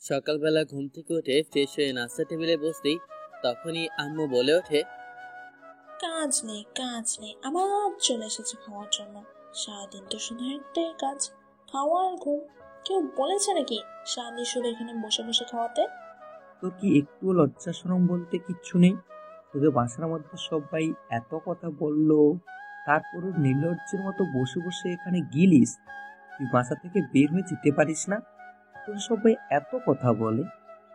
সকালবেলা ঘুম থেকে উঠে ফ্রেশ হয়ে নাস্তা টেবিলে বসতেই তখনই আম্মু বলে ওঠে, কাজ নেই কাজ নেই, আমার চলে এসেছে খাওয়ার জন্য। সারাদিন তো শুধু একটাই কাজ, খাওয়া আর ঘুম। কেউ বলেছে নাকি সারাদিন শুধু এখানে বসে বসে খাওয়াতে? তোর কি একটু লজ্জা শরম বলতে কিচ্ছু নেই? তোদের বাসার মধ্যে সবাই এত কথা বললো, তারপরও নির্লজ্জের মতো বসে বসে এখানে গিলিস। তুই বাসা থেকে বের হয়ে যেতে পারিস না? তোর সবাই এত কথা বলে,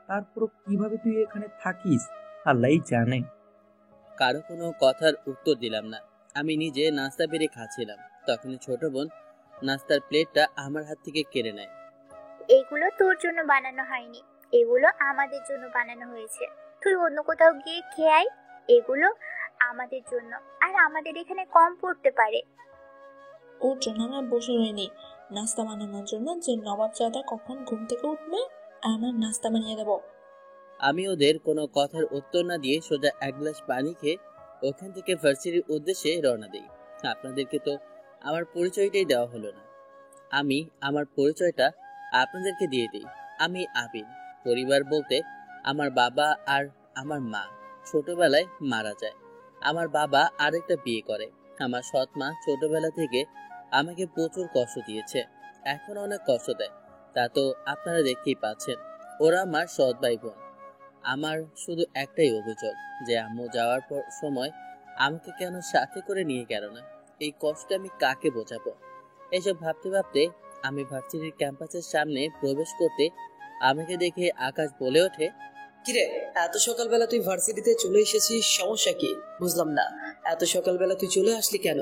তারপরও কিভাবে তুই এখানে থাকিস আল্লাহই জানে। কারো কোনো কথার উত্তর দিলাম না। আমি নিজে নাস্তা বেড়ে খাচ্ছিলাম। তখনই ছোট বোন নাস্তার প্লেটটা আমার হাত থেকে কেড়ে নেয়। এগুলো তোর জন্য বানানো হয়নি, এগুলো আমাদের জন্য বানানো হয়েছে। তুই অন্য কোথাও গিয়ে খেয়ে আয়। এগুলো আমাদের জন্য, আর আমাদের এখানে কম পড়তে পারে। ওর জন্য আমরা বসে রইনি নাস্তা বানানোর জন্য, যে নবাব চাঁদা কখন ঘুম থেকে উঠবে আর আমরা নাস্তা বানিয়ে দেবো। আমি ওদের কোনো কথার উত্তর না দিয়ে সোজা এক গ্লাস পানি খেয়ে ওখান থেকে ভার্সিটির উদ্দেশ্যে রওনা দিই। আপনাদেরকে তো আমার পরিচয়টাই দেওয়া হলো না। আমি আমার পরিচয়টা আপনাদেরকে দিয়ে দিই। আমি আবির। পরিবার বলতে আমার বাবা আর আমার মা ছোটবেলায় মারা যায়। আমার বাবা আরেকটা বিয়ে করে। আমার সৎ মা ছোটবেলা থেকে আমাকে প্রচুর কষ্ট দিয়েছে, এখন অনেক কষ্ট দেয়। তা তো আপনারা দেখতেই পাচ্ছেন। ওরা আমার সৎ ভাই বোন। আমার শুধু একটাই অভিযোগ যে আম্মু যাওয়ার পর সময় আমাকে কেন সাথে করে নিয়ে গেল না। এই কষ্ট আমি কাকে বোঝাবো? এসব ভাবতে ভাবতে আমি ভার্সিটির ক্যাম্পাসের সামনে প্রবেশ করতে আমাকে দেখে আকাশ বলে ওঠে, কিরে, এত সকালবেলা তুই ভার্সিটিতে চলে এসেছিস, সমস্যা কি? বুঝলাম না, এত সকালবেলা তুই চলে আসলি কেন?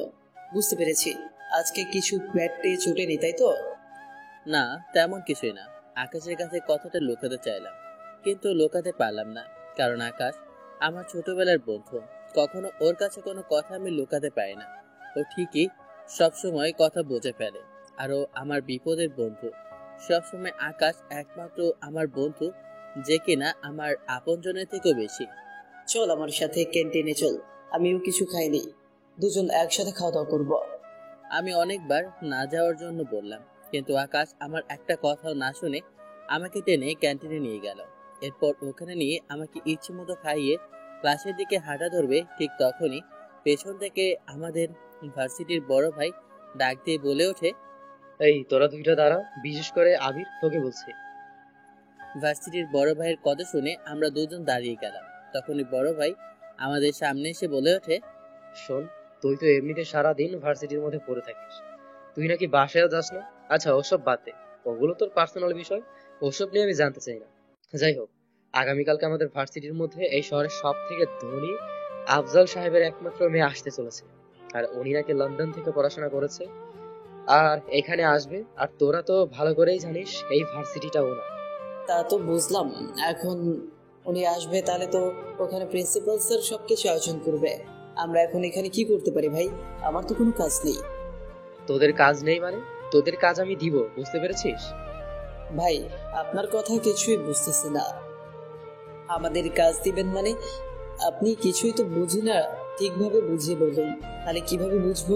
বুঝতে পেরেছি, আজকে কিছু পেটে চোটেনি, তাই তো? না, তেমন কিছুই না। আকাশের কাছে কথাটা লুকাতে চাইলাম, কিন্তু লুকাতে পারলাম না, কারণ আকাশ আমার ছোটবেলার বন্ধু। কখনো ওর কাছে কোনো কথা আমি লুকাতে পারি না। ও ঠিকই সবসময় কথা বুঝে ফেলে। আর ও আমার বিপদের বন্ধু। সবসময় আকাশ একমাত্র আমার বন্ধু, যে কিনা আমার আপনজনের থেকেও বেশি। চল আমার সাথে ক্যান্টিনে চল, আমিও কিছু খাইনি, দুজন একসাথে খাওয়া দাওয়া করবো। আমি অনেকবার না যাওয়ার জন্য বললাম, কিন্তু আকাশ আমার একটা কথাও না শুনে আমাকে টেনে ক্যান্টিনে নিয়ে গেল। এরপর ওখানে নিয়ে আমাকে ইচ্ছে মতো খাইয়ে ক্লাসের দিকে হাঁটা ধরবে, ঠিক তখনই পেছন থেকে আমাদের ভার্সিটির বড় ভাই ডাক দিয়ে বলে ওঠে, এই তোরা দুইটা দাঁড়া, বিশেষ করে আবির, তোকে বলছি। ভার্সিটির বড় ভাইয়ের কথা শুনে আমরা দুজন দাঁড়িয়ে গেলাম। তখনই বড় ভাই আমাদের সামনে এসে বলে ওঠে, শোন, তুই তো এমনিতে সারাদিন ভার্সিটির মধ্যে পড়ে থাকিস, তুই নাকি বাসায়ও যাস না। আচ্ছা, ওসব বাদ দে, ওগুলো তোর পার্সোনাল বিষয়, ওসব নিয়ে আমি জানতে চাই না। যাই হোক, আগামীকালকে আমাদের ভার্সিটির মধ্যে এই শহরের সব থেকে ধনী আফজাল সাহেবের একমাত্র মেয়ে আসতে চলেছে। আর উনি নাকি লন্ডন থেকে পড়াশোনা করেছে আর এখানে আসবে। আর তোরা তো ভালো করেই জানিস এই ভার্সিটিটা ওনার। তা তো বুঝলাম, এখন উনি আসবে, তাহলে তো ওখানে প্রিন্সিপাল স্যার সবকিছু আয়োজন করবে। আমরা এখন এখানে কি করতে পারি ভাই? আমার তো কোনো কাজ নেই। তোদের কাজ নেই মানে? তোদের কাজ আমি দিব, বুঝতে পেরেছিস? ভাই, আপনার কথা কিছুই বুঝতেছি না। আমাদের কাজ দিবেন মানে? আপনি কিছুই তো বুঝি না, ঠিকভাবে বুঝিয়ে বলুন, তাহলে কিভাবে বুঝবো?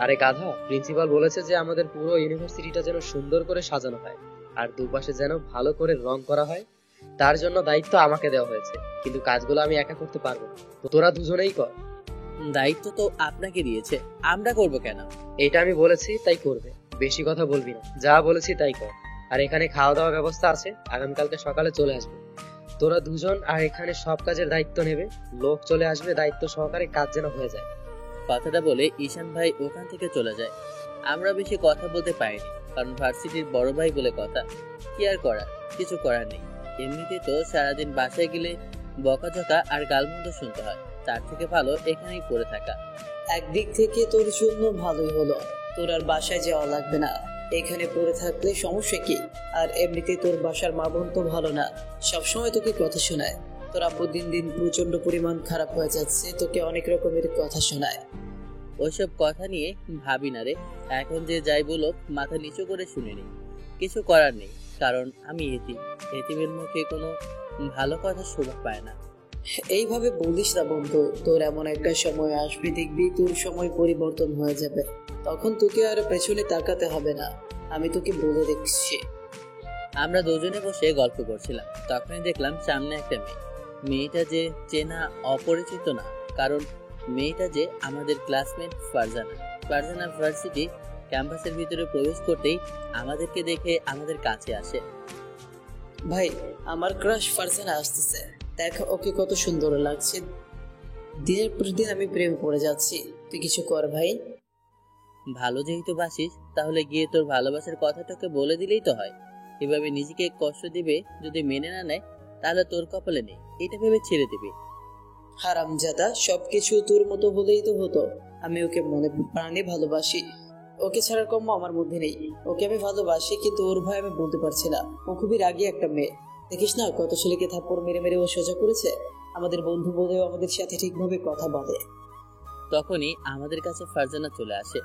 আরে গাধা, প্রিন্সিপাল বলেছে যে আমাদের পুরো ইউনিভার্সিটিটা যেন সুন্দর করে সাজানো হয় আর দুপাশে যেন ভালো করে রং করা হয়। তার জন্য দায়িত্ব আমাকে দেওয়া হয়েছে, কিন্তু কাজগুলো আমি একা করতে পারবো না, তো তোরা দুজনেই কর। দায়িত্ব তো আপনাকে দিয়েছে, আমরা করব কেন? এটা আমি বলেছি তাই করবে, বেশি কথা বলবি না, যা বলেছি তাই কর। আর এখানে খাওয়া দাওয়ার ব্যবস্থা আছে, আগামীকালকে সকালে চলে আসবে তোরা দুজন, আর এখানে সব কাজের দায়িত্ব নেবে। লোক চলে আসবে, দায়িত্ব সহকারে কাজ যেন হয়ে যায়। কথাটা বলে ঈশান ভাই ওখান থেকে চলে যায়। আমরা বেশি কথা বলতে পারিনি, কারণ ভার্সিটির বড় ভাই বলে কথা। কি আর করার, কিছু করার নেই। এমনিতে তো সারাদিন বাসায় গেলে বকাঝকা আর গালমন্দ শুনতে হয়, তার থেকে ভালো এখানেই পড়ে থাকা। একদিক থেকে তোর জন্য ভালোই হলো, তোর আর বাসায় যাওয়া লাগবে না, এখানে পড়ে থাকলে সমস্যা কি? আর এমনিতে তোর বাসার মা বোন তো ভালো না, সবসময় তোকে কথা শোনায়। তোর আব্বু দিন দিন প্রচন্ড পরিমাণ খারাপ হয়ে যাচ্ছে, তোকে অনেক রকমের কথা শোনায়। ওইসব কথা নিয়ে ভাবি না রে, এখন যে যাই বলুক মাথা নিচু করে শুনে নি। কিছু করার নেই, কারণ আমি এতিম। এতিমের মুখে কোনো ভালো কথা শোভা পায় না। এইভাবে বলিস না বন্ধু, তোর এমন একটা সময় আসবে, দেখবি তোর সময় পরিবর্তন হয়ে যাবে, তখন তোকে আর পেছনে তাকাতে হবে না, আমি তোকে বলে দেখছি। আমরা দুজনে বসে গল্প করছিলাম, তখনই দেখলাম সামনে একটা মেয়েটা যে চেনা অপরিচিত না, কারণ মেয়েটা যে আমাদের ক্লাসমেট ফারজানা ভার্সিটি ক্যাম্পাসের ভিতরে প্রবেশ করতেই আমাদেরকে দেখে আমাদের কাছে আসে। ভাই, আমার ক্রাশ ফারজানা আসতেছে, দেখ ওকে কত সুন্দর লাগছে। দিনের পর দিন আমি প্রেমে পড়ে যাচ্ছি, তুই কিছু কর ভাই। ভালো যেহেতু বাসিস, তাহলে গিয়ে তোর ভালোবাসার কথাটাকে বলে দিলেই তো হয়। এভাবে নিজেকে কষ্ট দিবে, যদি মেনে না নেয় তাহলে তোর কপালে নেই, এটা ভেবে ছেড়ে দিবি। হারামজাদা, সবকিছু তোর মতো হলেই তো হতো। আমি ওকে মনে প্রাণে ভালোবাসি, ওকে ছাড়ার কম্য আমার মধ্যে নেই। ওকে আমি ভালোবাসি, কিন্তু ওর ভয় আমি বলতে পারছি না। ও খুবই রাগী একটা মেয়ে, দেখিস না কত ছেলেকে থাপ্পড় মেরে মেরে ও সোজা করেছে। আমাদের বন্ধু বলেও আমাদের সাথে ঠিকভাবে কথা বলে। তখনই আমাদের কাছে ফারজানা চলে আসে,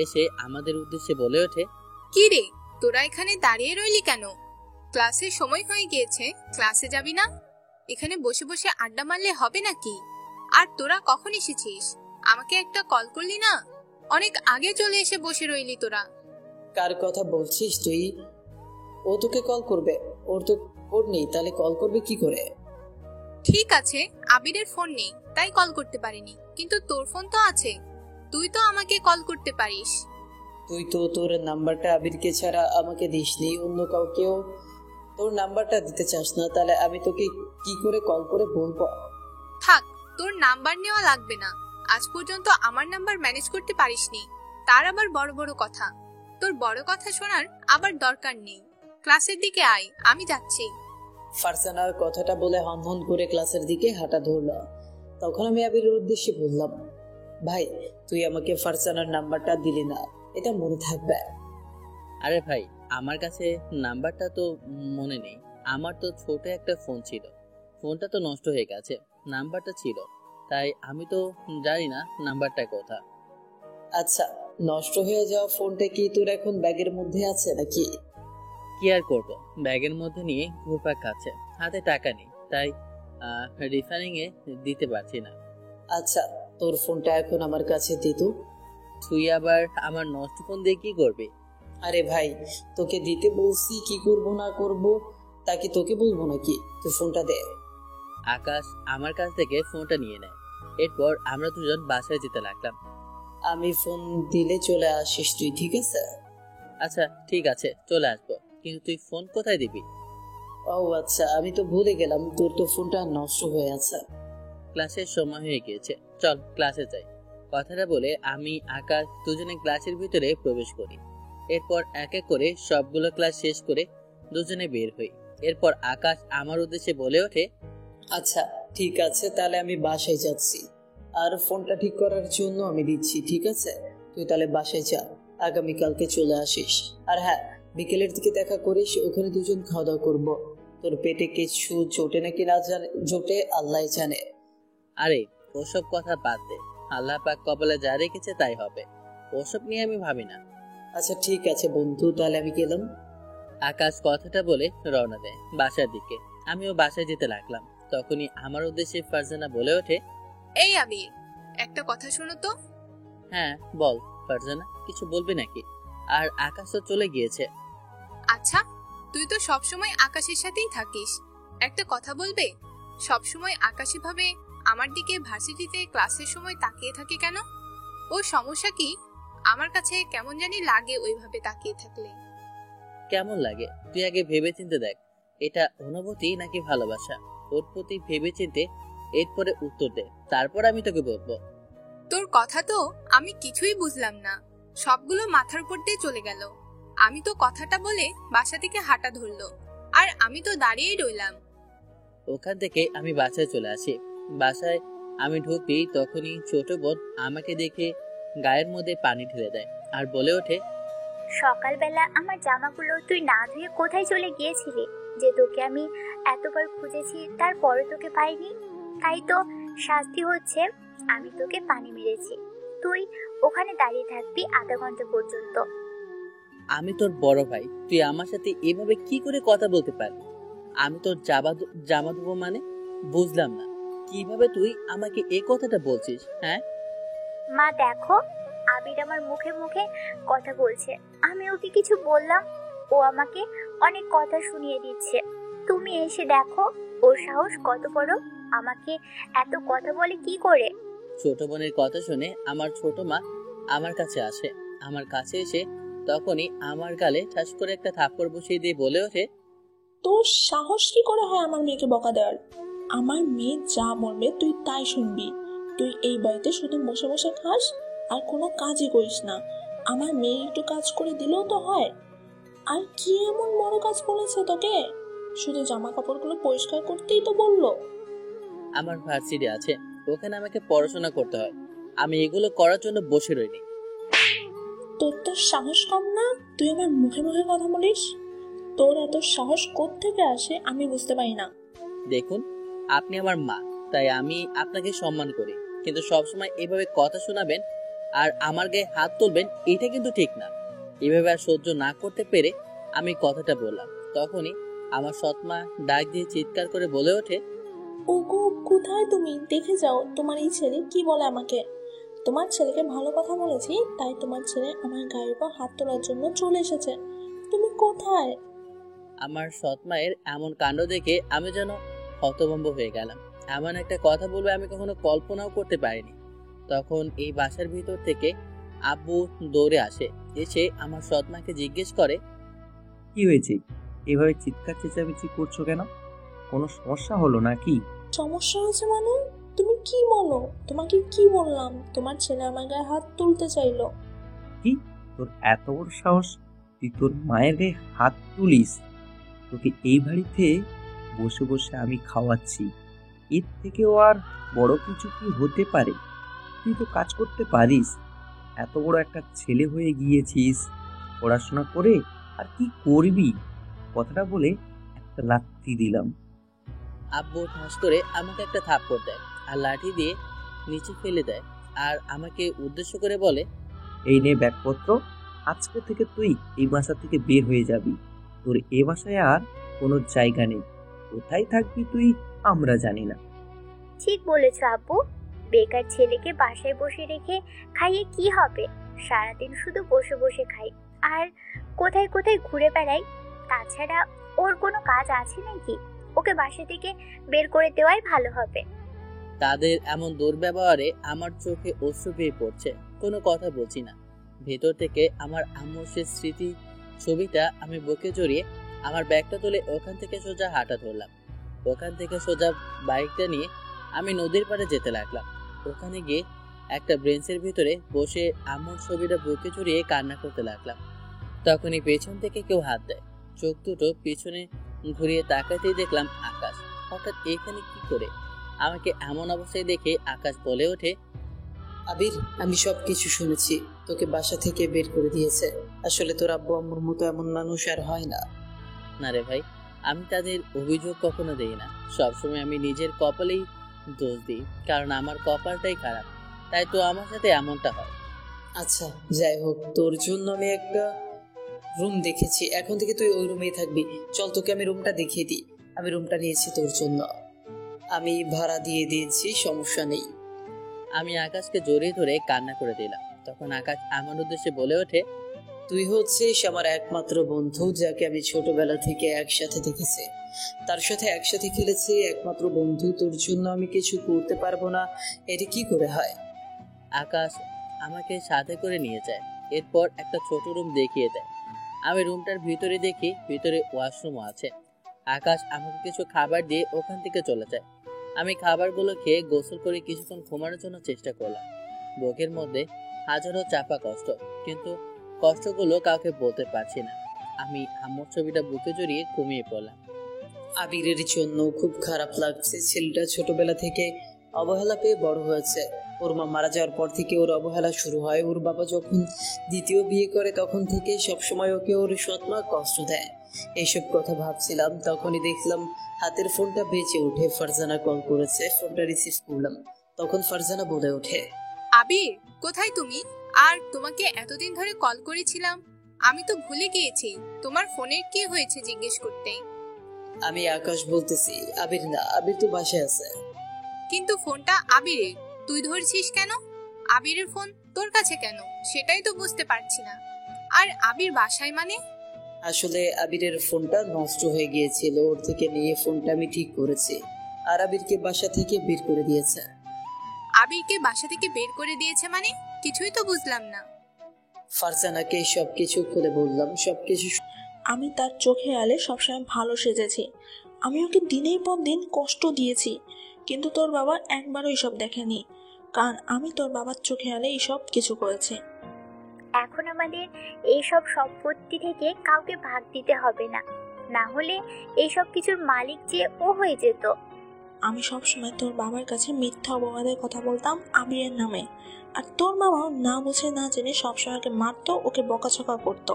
এসে আমাদের উদ্দেশ্যে বলে ওঠে, কি রে, তোরা এখানে দাঁড়িয়ে রইলি কেন? ক্লাসের সময় হয়ে গিয়েছে, ক্লাসে যাবি না? এখানে বসে বসে আড্ডা মারলে হবে নাকি? আর তোরা কখন এসেছিস? আমাকে একটা কল করলি না? অনেক আগে চলে এসে বসে রইলি তোরা। কার কথা বলছিস তুই? ও তোকে কল করবে? ওর তো ফোন নেই, তাহলে কল করবে কি করে? ঠিক আছে, আবিরের ফোন নেই তাই কল করতে পারিনি, কিন্তু তোর ফোন তো আছে, তুই তো আমাকে কল করতে পারিস। তুই তো তোর নাম্বারটা আবিরকে ছাড়া আমাকে দিসনি, অন্য কাউকেও তোর নাম্বারটা দিতে চাস না, তাহলে আমি তোকে কি করে কল করে বলবো? থাক, তোর নাম্বার নেওয়া লাগবে না। আজ পর্যন্ত আমার নাম্বার ম্যানেজ করতে পারিসনি, তার আবার বড় বড় কথা। তোর বড় কথা শোনার আবার দরকার নেই। ক্লাসের দিকে আয়, আমি যাচ্ছি। ফারজানার কথাটা বলে হনহন করে ক্লাসের দিকে হাঁটা ধরল। তখন আমি আবিরের উদ্দেশ্যে বললাম, ভাই তুই আমাকে ফারজানার নাম্বারটা দিলি না, এটা মনে থাকবে। আরে ভাই, আমার কাছে নাম্বারটা তো মনে নেই, আমার তো ছোট একটা ফোন ছিল, ফোনটা তো নষ্ট হয়ে গেছে, নাম্বারটা ছিল, তাই আমি তো জানি না নাম্বারটা কোথা। আচ্ছা, নষ্ট হয়ে যাওয়া ফোনটা কি তোর এখন ব্যাগের মধ্যে আছে নাকি? কি আর করবো, ব্যাগের মধ্যে নিয়ে ঘুরপাক খাচ্ছে, হাতে টাকা নেই, তাই রিফারিং এ দিতে পারছি না। আচ্ছা, তোর ফোনটা এখন আমার কাছে দে তো। তুই আবার আমার নষ্ট ফোন দিয়ে কি করবি? আরে ভাই, তোকে দিতে বলছি, কি করব না করব তা কি তোকে বলবো নাকি? তুই ফোনটা দে। আকাশ আমার কাছ থেকে ফোনটা নিয়ে নেয়, এরপর আমরা দুজন বাসায় যেতে লাগলাম। আমি ফোন দিলে চলে আসিস তুই, ঠিক আছে? আচ্ছা ঠিক আছে, চলে আসবো, কিন্তু তুই ফোন কোথায় দিবি? ও আচ্ছা, আমি তো ভুলে গেলাম, তোর তো ফোনটা নষ্ট হয়ে আছে। ক্লাসের সময় হয়ে গিয়েছে, চল ক্লাসে যাই। কথাটা বলে আমি আকাশ দুজনে ক্লাসের ভিতরে প্রবেশ করি। এরপর এক এক করে সবগুলো ক্লাস শেষ করে দুজনে বের হই। এরপর আকাশ আমার উদ্দেশ্যে বলে ওঠে, আচ্ছা ঠিক আছে, তাহলে আমি বাসায় যাচ্ছি, আর ফোনটা ঠিক করার জন্য আমি দিচ্ছি, ঠিক আছে? তুই তাহলে বাসায় যা, আগামীকালকে চলে আসিস। আর হ্যাঁ, বিকেলের দিকে দেখা করিস, ওখানে দুজন খাওয়া দাওয়া করবো। তোর পেটে কিছু জোটে নাকি না জানে, জোটে আল্লাহ জানে। আরে ওসব কথা বাদ দে, আল্লাহ পাক কপালে যা রেখেছে তাই হবে, ওসব নিয়ে আমি ভাবি না। আচ্ছা ঠিক আছে বন্ধু, তাহলে আমি গেলাম। আকাশ কথাটা বলে রওনা দেয় বাসার দিকে। আমিও বাসায় যেতে লাগলাম। তখনই আমার উদ্দেশ্যে ফারজানা বলে ওঠে, এই আবির, একটা কথা শোনো তো। হ্যাঁ বল ফারজানা, কিছু বলবি নাকি? আর আকাশ তো চলে গিয়েছে। আচ্ছা, তুই তো সবসময় আকাশের সাথেই থাকিস, একটা কথা বলবে? সবসময় আকাশে ভাবে আমার দিকে ভার্সিটিতে ক্লাসের সময় তাকিয়ে থাকে কেন? ওর সমস্যা কি? আমার কাছে কেমন জানি লাগে ওইভাবে তাকিয়ে থাকলে। কেমন লাগে তুই আগে ভেবে চিনতে দেখ, এটা অনুভূতি নাকি ভালোবাসা? ওর প্রতি ভেবে চিনতে এরপরে উত্তর দে, তারপর আমি তোকে বলবো। তোর কথা তো আমি কিছুই বুঝলাম না, সবগুলো মাথার উপর দিয়ে চলে গেল। আমি তো কথাটা বলে বাসা থেকে হাঁটা ধরলো, আর আমি তো দাঁড়িয়েই রইলাম। ওখান থেকে আমি বাসায় চলে আসি। বাসায় আমি ঢুকি, তখনই ছোট বোন আমাকে দেখে গায়ের মধ্যে পানি ঢেলে দেয় আর বলে ওঠে, সকালবেলা আমার জামাগুলো তুই না ধুয়ে কোথায় চলে গিয়েছিলি যে তোকে আমি এতবার খুঁজেছি, তারপরে তোকে পাইনি? তাই তো শাস্তি হচ্ছে, আমি তোকে পানি মেরেছি, তুই ওখানে দাঁড়িয়ে থাকবি আধা ঘন্টা পর্যন্ত। আমি তোর বড় ভাই, তুই আমার সাথে এভাবে কি করে কথা বলতে পারবি? আমি তোর জামা দেবো মানে? বুঝলাম না, কিভাবে তুই আমাকে এই কথাটা বলছিস? হ্যাঁ মা দেখো, আবির আমার মুখে মুখে কথা বলছে, আমি ওকে কিছু বললাম, ও আমাকে অনেক কথা শুনিয়ে দিচ্ছে। তুমি এসে দেখো ওর সাহস কত বড়, আমাকে এত কথা বলে কি করে। ছোট বোনের কথা শুনে আমার ছোট মা আমার কাছে আসে। আমার কাছে এসে তখনই আমার গালে ঠাস করে একটা থাপ্পড় বসিয়ে দিয়ে বলে ওঠে, তোর সাহস কি করে হয় আমার মেয়েকে বকা দেওয়ার? আমার মেয়ে যা বলবে তুই তাই শুনবি। তুই এই বাড়িতে শুধু বসে বসে খাস আর কোনো কাজই করিস না। আমার মেয়ে একটু কাজ করে দিলেও তো হয়। আর কি এমন বড় কাজ বলেছে তোকে? শুধু জামা কাপড়গুলো পরিষ্কার করতেই তো বললো। আমার ভার্সিটি আছে, ওখানে আমাকে পড়াশোনা করতে হয়। আমি এগুলো করার জন্য বসে রইনি। তোর তো সাহস কম না, তুই আমার মুখে মুখে কথা বলিস? তোর এত সাহস কোত্থেকে আসে আমি বুঝতে পারি না। দেখুন, আপনি আমার মা, তাই আমি আপনাকে সম্মান করি, কিন্তু সবসময় এভাবে কথা শোনাবেন আর আমার গায়ে হাত তুলবেন, এটা কিন্তু ঠিক না। এভাবে আর সহ্য না করতে পেরে আমি কথাটা বললাম। তখনই আমার সৎমা ডাক দিয়ে চিৎকার করে বলে ওঠে, ওগো, কোথায় তুমি? দেখে যাও তোমার এই ছেলে কি বলে আমাকে। তোমার ছেলেকে ভালো কথা বলেছি, তাই তোমার ছেলে আমার গায়ের উপর হাত তোলার জন্য চলে এসেছে। তুমি কোথায়? আমার সৎমায়ের এমন কাণ্ড দেখে আমি যেন হতভম্ব হয়ে গেলাম। এমন একটা কথা বলবে আমি কখনো কল্পনাও করতে পারিনি। তখন এই বাসার ভিতর থেকে আব্বু দৌড়ে আসে। এসে আমার সৎমাকে জিজ্ঞেস করে, কি হয়েছে? এভাবে চিৎকার চেঁচামেচি করছো কেন? কোনো সমস্যা হলো নাকি? সমস্যা হয়েছে মানে? তুমি কি বলো? তোমাকে কি বললাম? তোমার ছেলে আমার গায়ে হাত তুলতে চাইলো। কি, তোর এত বড় সাহস? তুই তোর মায়ের গায়ে হাত তুলিস? তোকে এই বাড়িতে বসে বসে আমি খাওয়াচ্ছি, এর থেকেও আর বড় কিছু কি হতে পারে? তুই তো কাজ করতে পারিস, এত বড় একটা ছেলে হয়ে গিয়েছিস, পড়াশোনা করে আর কি করবি? কথাটা বলে একটা লাথি দিলাম। আব্বু ঠাস করে আমাকে একটা থাপ্পড় দেয় আর লাঠি দিয়ে নিচে ফেলে দেয়। আর আমাকে উদ্দেশ্য করে বলে, এই নে ব্যাগপত্র, আজকে থেকে তুই এই বাসা থেকে বের হয়ে যাবি। তোর এ বাসায় আর কোনো জায়গা নেই। কোথায় থাকবি তুই আমরা জানি না। ঠিক বলেছো আব্বু, বেকার ছেলেকে বাসায় বসে রেখে খাইয়ে কি হবে? সারাদিন শুধু বসে বসে খাই আর কোথায় কোথায় ঘুরে বেড়াই। তাছাড়া ওর কোনো কাজ আছে নাকি? ওকে বাসা থেকে বের করে দেওয়াই ভালো হবে। তাদের এমন দুর্ব্যবহারে আমার চোখে অশ্রু পেয়ে পড়ছে। কোনো কথা বলছি না। ভেতর থেকে আমার আম্মুর সে স্মৃতি ছবিটা আমি বুকে জড়িয়ে আমার ব্যাগটা তুলে ওখান থেকে সোজা হাঁটা ধরলাম। ওখান থেকে সোজা বাইকটা নিয়ে আমি নদীর পাড়ে যেতে লাগলাম। ওখানে গিয়ে একটা ব্রেঞ্চের ভিতরে বসে আম্মুর ছবিটা বুকে জড়িয়ে কান্না করতে লাগলাম। তখনই পেছন থেকে কেউ হাত দেয়। চোখ দুটো পিছনে ঘুরিয়ে তাকাতেই দেখলাম আকাশ। হঠাৎ এখানে কি করে? আমাকে এমন অবস্থায় দেখে আকাশ বলে ওঠে, আবির, আমি সব কিছু শুনেছি। তোকে বাসা থেকে বের করে দিয়েছে। আসলে তোর আব্বু আম্মুর মতো এমন মানুষ আর হয় না। না রে ভাই, আমি তাদের অভিযোগ কখনো দেই না। সবসময় আমি নিজের কপালেই দোষ দিই, কারণ আমার কপালটাই খারাপ, তাই তো আমার সাথে এমনটা হয়। আচ্ছা, যাই হোক, তোর জন্য আমি একটা রুম দেখেছি। এখন থেকে তুই ওই রুমেই থাকবি। চল, তোকে আমি রুমটা দেখিয়ে দিই। আমি রুমটা নিয়েছি তোর জন্য, আমি ভাড়া দিয়ে দিয়েছি, সমস্যা নেই। আমি আকাশকে জড়িয়ে ধরে কান্না করে দিলাম। তখন আকাশ আমার উদ্দেশ্যে বলে ওঠে, তুই হচ্ছিস আমার একমাত্র বন্ধু, যাকে আমি ছোটবেলা থেকে একসাথে দেখেছি, তার সাথে একসাথে খেলেছি। একমাত্র বন্ধু, তোর জন্য আমি কিছু করতে পারবো না, এটা কি করে হয়? আকাশ আমাকে সাথে করে নিয়ে যায়। এরপর একটা ছোট রুম দেখিয়ে দেয়। আমি রুমটার ভিতরে দেখি ভিতরে ওয়াশরুমও আছে। আকাশ আমাকে কিছু খাবার দিয়ে ওখান থেকে চলে যায়। আমি খাবারগুলো খেয়ে গোসল করে কিছুক্ষণ ঘুমানোর জন্য চেষ্টা করলাম। বুকের মধ্যে হাজারো চাপা কষ্ট, কিন্তু কষ্টগুলো কাউকে বলতে পারছি না। আমি আম্মুর ছবিটা বুকে জড়িয়ে ঘুমিয়ে পড়লাম। আবিরের জন্য খুব খারাপ লাগছে। ছেলেটা ছোটবেলা থেকে অবহেলা পেয়ে বড় হয়েছে। ওর মা মারা যাওয়ার পর থেকে ওর অবহেলা শুরু হয়। ওর বাবা যখন দ্বিতীয় বিয়ে করে তখন থেকে সবসময় ওকে ওর সৎমা কষ্ট দেয়। এইসব কথা ভাবছিলাম, তখনই দেখলাম হাতের ফোনটা বেজে ওঠে। ফারজানা কল করেছে, ফোনটা রিসিভ করলাম। তখন ফারজানা বলে ওঠে, আবির, কোথায় তুমি? আর তোমাকে এতদিন ধরে কল করেছিলাম, আমি তো ভুলে গিয়েছি তোমার ফোনের কি হয়েছে জিজ্ঞেস করতে। আমি আকাশ বলতেছি। আবির না, আবির তো বাসায় আছে। কিন্তু ফোনটা আবিরের, তুই ধরছিস কেন? আবিরের ফোন তোর কাছে কেন সেটাই তো বুঝতে পারছি না। আর আবির বাসায় মানে? আসলে আবিরের ফোনটা নষ্ট হয়ে গিয়েছিল, ওর থেকে নিয়ে ফোনটা আমি ঠিক করেছি। আর আবিরকে বাসা থেকে বের করে দিয়েছে। আবিরকে বাসা থেকে বের করে দিয়েছে মানে? কিছুই তো বুঝলাম না। ফারজানাকে সবকিছু খুলে বললাম, সবকিছু। আমি তার চোখে আলে সবসময় ভালো সেজেছি। আমি ওকে দিনের পর দিন কষ্ট দিয়েছি, কিন্তু তোর বাবা একবারও এসব দেখেনি, কারণ আমি তোর বাবার চোখে আলে এইসব কিছু করেছি। এখন আমাদের এইসব সম্পত্তি থেকে কাউকে ভাগ দিতে হবে না, না হলে এইসব কিছুর মালিক যে ও হয়ে যেত। আমি সবসময় তোর বাবার কাছে মিথ্যা অপবাদের কথা বলতাম আবিরের নামে, আর তোর বাবাও না বুঝে না জেনে সবসময় ওকে মারতো, ওকে বকাঝকা করতো।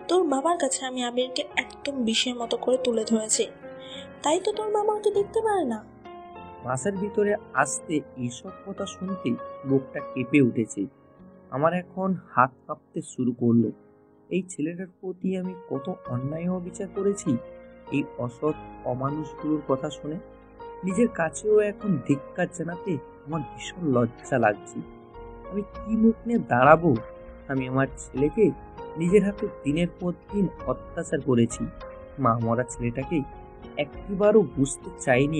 তোর বাবার কাছে আমি আবিরকে একদম বিষের মতো করে তুলে ধরেছি, তাই তো তোর বাবা ওকে দেখতে পারে না। বাসের ভিতরে আসতে এইসব কথা শুনতে বুকটা কেঁপে উঠেছে। আমার এখন হাত কাঁপতে শুরু করলো। এই ছেলেটার প্রতি আমি কত অন্যায় অবিচার করেছি। এই অসৎ অমানুষগুলোর কথা শুনে নিজের কাছেও এখন ধিক্কার জানাতে আমার ভীষণ লজ্জা লাগছে। আমি কি মুখ নিয়ে দাঁড়াবো? আমি আমার ছেলেকে নিজের হাতে দিনের পর দিন অত্যাচার করেছি। মা মরা ছেলেটাকে একটিবারও বুঝতে চাইনি।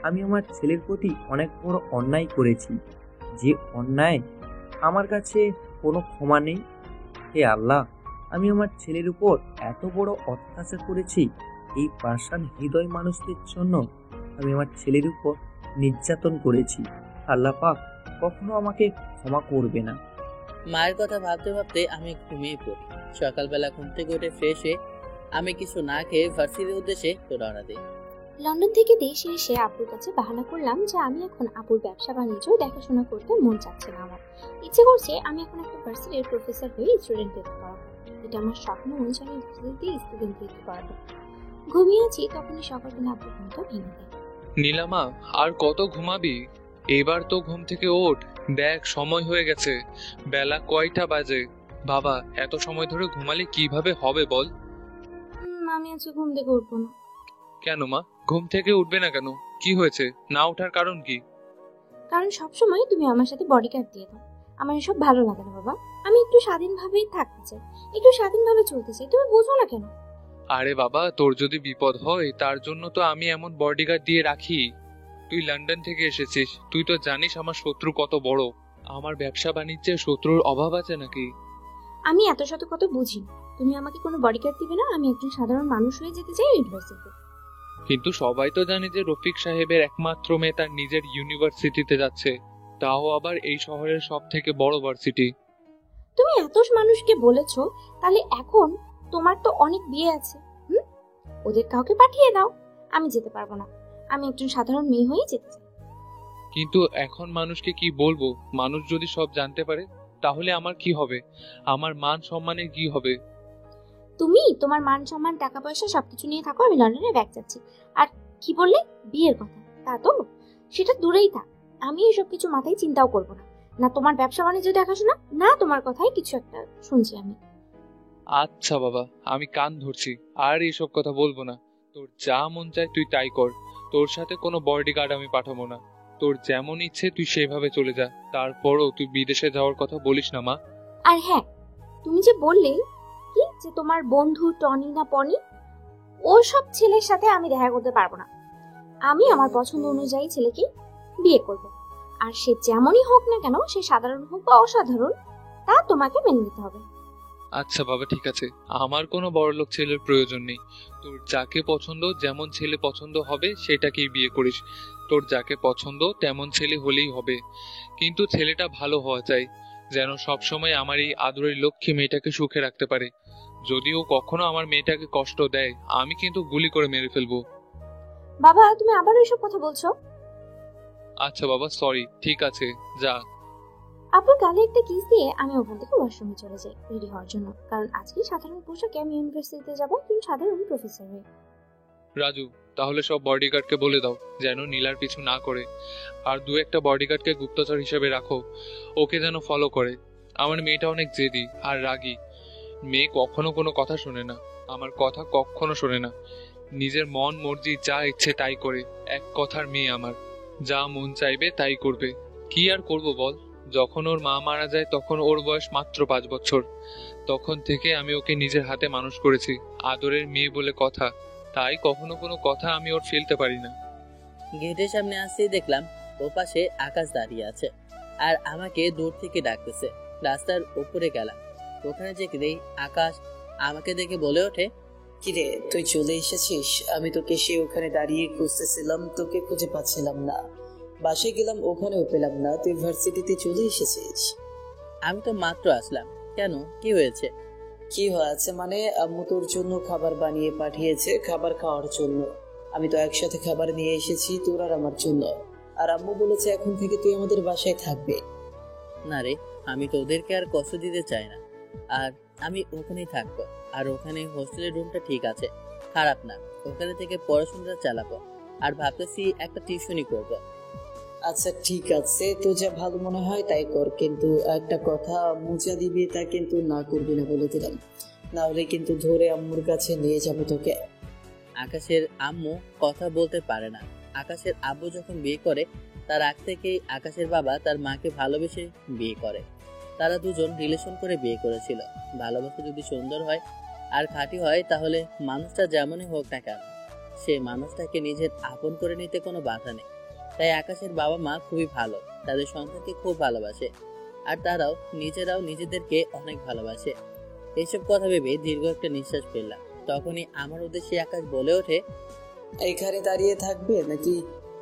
আমি আমার ছেলের প্রতি অনেক বড় অন্যায় করেছি, যে অন্যায় আমার কাছে কোনো ক্ষমা নেই। হে আল্লাহ, আমি আমার ছেলের উপর এত বড় অত্যাচার করেছি। এই পাষাণ হৃদয় মানুষদের জন্য আমি আমার ছেলের উপর নির্যাতন করেছি। আল্লাহ পাক কখনো আমাকে ক্ষমা করবে না। মায়ের কথা ভাবতে ভাবতে আমি ঘুমিয়ে পড়ি। সকালবেলা ঘুম থেকে উঠে ফ্রেশ হয়ে আমি কিছু না খেয়ে ভার্সিটির উদ্দেশ্যে রওনা দিই। লন্ডন থেকে দেশে এসে আপুর কাছে বাহানা করলাম যে আমি এখন আপুর ব্যবসা বাণিজ্য দেখাশোনা করতে মন চাচ্ছে না। আমার ইচ্ছে করছে আমি এখন একটা ভার্সিটির প্রফেসর হয়ে স্টুডেন্টদের পড়াবো। এটা আমার স্বপ্ন, যে আমি ভার্সিটিতে স্টুডেন্টদের পড়াবো। ঘুমিয়ে আছি, তখনই সকালবেলা আপুর ঘুমটা ভেঙে দেয়। নীলামা, আর কত ঘুমাবি? এবার তো ঘুম থেকে ওঠ, দেখ সময় হয়ে গেছে, বেলা কয়টা বাজে। বাবা, এত সময় ধরে ঘুমালে কিভাবে হবে বল? আমি আজকে ঘুম থেকে উঠবো না। কেন মা, ঘুম থেকে উঠবে না কেন? কি হয়েছে? না ওঠার কারণ কি? কারণ সবসময় তুমি আমার সাথে বডিগার্ড দিয়ে দাও। আমার এসব ভালো লাগে না বাবা। আমি একটু স্বাধীনভাবেই থাকতে চাই, একটু স্বাধীনভাবে চলতে চাই। তুমি বোঝো না কেন? আরে বাবা, তোর যদি বিপদ হয় তার জন্য তো আমি এমন বডিগার্ড দিয়ে রাখি। তুই লন্ডন থেকে এসেছিস, তুই তো জানিস আমার শত্রু কত বড়। আমার ব্যবসা বাণিজ্যে শত্রুর অভাব আছে নাকি? আমি এত শত কত বুঝি না। তুমি আমাকে কোনো বডিগার্ড দিবে না। আমি একজন সাধারণ মানুষ হয়ে যেতে চাই ইউনিভার্সিটিতে। কিন্তু সবাই তো জানে যে রফিক সাহেবের একমাত্র মেয়ে তার নিজের ইউনিভার্সিটিতে যাচ্ছে, তাও আবার এই শহরের সব থেকে বড় ভার্সিটি। তুমি এত মানুষকে বলেছো, তাহলে এখন তোমার তো অনেক বিয়ে আছে, ওদের কাউকে পাঠিয়ে দাও। আমি যেতে পারবো না। আমি একজন সাধারণ মেয়ে হয়ে যেতে চাই। কিন্তু এখন মানুষকে কি বলবো? মানুষ যদি সব জানতে পারে তাহলে আমার কি হবে? আমার মান সম্মানের কি হবে? তুমি তোমার মান সম্মান টাকা পয়সা সবকিছু নিয়ে থাকো, আমি লন্ডনে ব্যাগ যাচ্ছি। আর কি বললে? বিয়ের কথা? তা তো সেটা দূরেই থাক। আমি এসব কিছু মাথায় চিন্তাও করবো না। না তোমার ব্যবসা বাণিজ্য দেখাশোনা, না তোমার কথাই কিছু একটা শুনছি আমি। আচ্ছা বাবা, আমি কান ধরছি, আর এইসব কথা বলবো না। তোর যা মন চায় তুই তাই কর। তোর সাথে কোনো বডিগার্ড আমি পাঠাবো না। তোর যেমন ইচ্ছে তুই সেভাবে চলে যা। তারপরও তুই বিদেশে যাওয়ার কথা বলিস না মা। আর হ্যাঁ, তুমি যে বললে কি যে তোমার বন্ধু টনি না পনি, ওসব ছেলের সাথে আমি দেখা করতে পারবো না। আমি আমার পছন্দ অনুযায়ী ছেলেকে বিয়ে করব। আর সে যেমনই হোক না কেন, সে সাধারণ হোক বা অসাধারণ, তা তোমাকে মেনে নিতে হবে। আচ্ছা বাবা, ঠিক আছে, আমার কোনো বড়লোক ছেলের প্রয়োজন নেই। তোর যাকে পছন্দ, যেমন ছেলে পছন্দ হবে সেটাকেই বিয়ে করিস। তোর যাকে পছন্দ তেমন ছেলে হলেই হবে, কিন্তু ছেলেটা ভালো হওয়া চাই, যেন সবসময় আমার এই আদরের লক্ষ্মী মেয়েটাকে সুখে রাখতে পারে। যদিও কখনো আমার মেয়েটাকে কষ্ট দেয়, আমি কিন্তু গুলি করে মেরে ফেলবো। বাবা, তুমি আবার এইসব কথা বলছো? আচ্ছা বাবা, সরি, ঠিক আছে, যা। আপুর গালে একটা কিস দিয়ে আমি ওখান থেকে ওয়াশরুমে চলে যাই রেডি হওয়ার জন্য, কারণ আজকে সাধারণ পোশাকে আমি ইউনিভার্সিটিতে যাবো একজন সাধারণ প্রফেসর হয়ে। রাজু, তাহলে সব বডিগার্ডকে বলে দাও যেন নীলার পিছু না করে, আর দু একটা বডিগার্ডকে গুপ্তচর হিসেবে রাখো, ওকে যেন ফলো করে। আমার মেয়েটা অনেক জেদি আর রাগী। মেয়ে কখনো কোনো কথা শোনে না, আমার কথা কখনো শোনে না। নিজের মন মর্জি যা ইচ্ছে তাই করে। এক কথার মেয়ে আমার, যা মন চাইবে তাই করবে। কি আর করব বল, যখন ওর মা মারা যায় তখন ওর বয়স মাত্র 5 বছর। তখন থেকে আমি ওকে নিজের হাতে মানুষ করেছি, আদরের মেয়ে বলে কথা, তাই কখনো কোনো কথা আমি ওর ফেলতে পারি না। গেটের সামনে আসতেই দেখলাম ও পাশে আকাশ দাঁড়িয়ে আছে আর আমাকে দূর থেকে ডাকতেছে। রাস্তার উপরে গেলাম, ওখানে যেতেই আকাশ আমাকে দেখে বলে ওঠে, কিরে তুই চলে এসেছিস? আমি তোকে সে ওখানে দাঁড়িয়ে খুঁজতেছিলাম, তোকে খুঁজে পাচ্ছিলাম না। বাসায় গেলাম, ওখানেও পেলাম না, তুই ভার্সিটিতে চলে এসেছিস। আমি তো মাত্র আসলাম, কেন কি হয়েছে? কি হয়েছে মানে, আম্মু তোর জন্য খাবার বানিয়ে পাঠিয়েছে খাবার খাওয়ার জন্য। আমি তো একসাথে খাবার নিয়ে এসেছি তোর আর আমার জন্য, আর আম্মু বলেছে এখন থেকে তুই আমাদের বাসায় থাকবে। না রে, আমি তো ওদেরকে আর কষ্ট দিতে চাই না, আর আমি ওখানেই থাকবো। আর ওখানে হোস্টেলের রুমটা ঠিক আছে, খারাপ না, ওখানে থেকে পড়াশোনাটা চালাবো। আর ভাবতেছি একটা টিউশনই করব। আচ্ছা ঠিক আছে, তো যা ভালো মনে হয় তাই কর, কিন্তু একটা কথা, আম্মু যা দিবি তা কিন্তু না করবি না বলে দিলাম, না হলে কিন্তু ধরে আম্মুর কাছে নিয়ে যাবো তোকে। আকাশের আম্মু কথা বলতে পারে না। আকাশের আব্বু যখন বিয়ে করে তার আগ থেকেই আকাশের বাবা তার মাকে ভালোবেসে বিয়ে করে। তারা দুজন রিলেশন করে বিয়ে করেছিল। ভালোবাসা যদি সুন্দর হয় আর খাঁটি হয় তাহলে মানুষটা যেমনই হোক না কেন সে মানুষটাকে নিজের আপন করে নিতে কোনো বাধা নেই। তাই আকাশের বাবা মা খুবই ভালো, তাদের সন্তানকে খুব ভালোবাসে আর তারাও নিজেরাও নিজেদেরকে অনেক ভালোবাসে। এইসব কথা ভেবে দীর্ঘ একটা নিঃশ্বাস ফেললাম। তখনই আমার উদ্দেশ্যে আকাশ বলে ওঠে, এখানে দাঁড়িয়ে থাকবে নাকি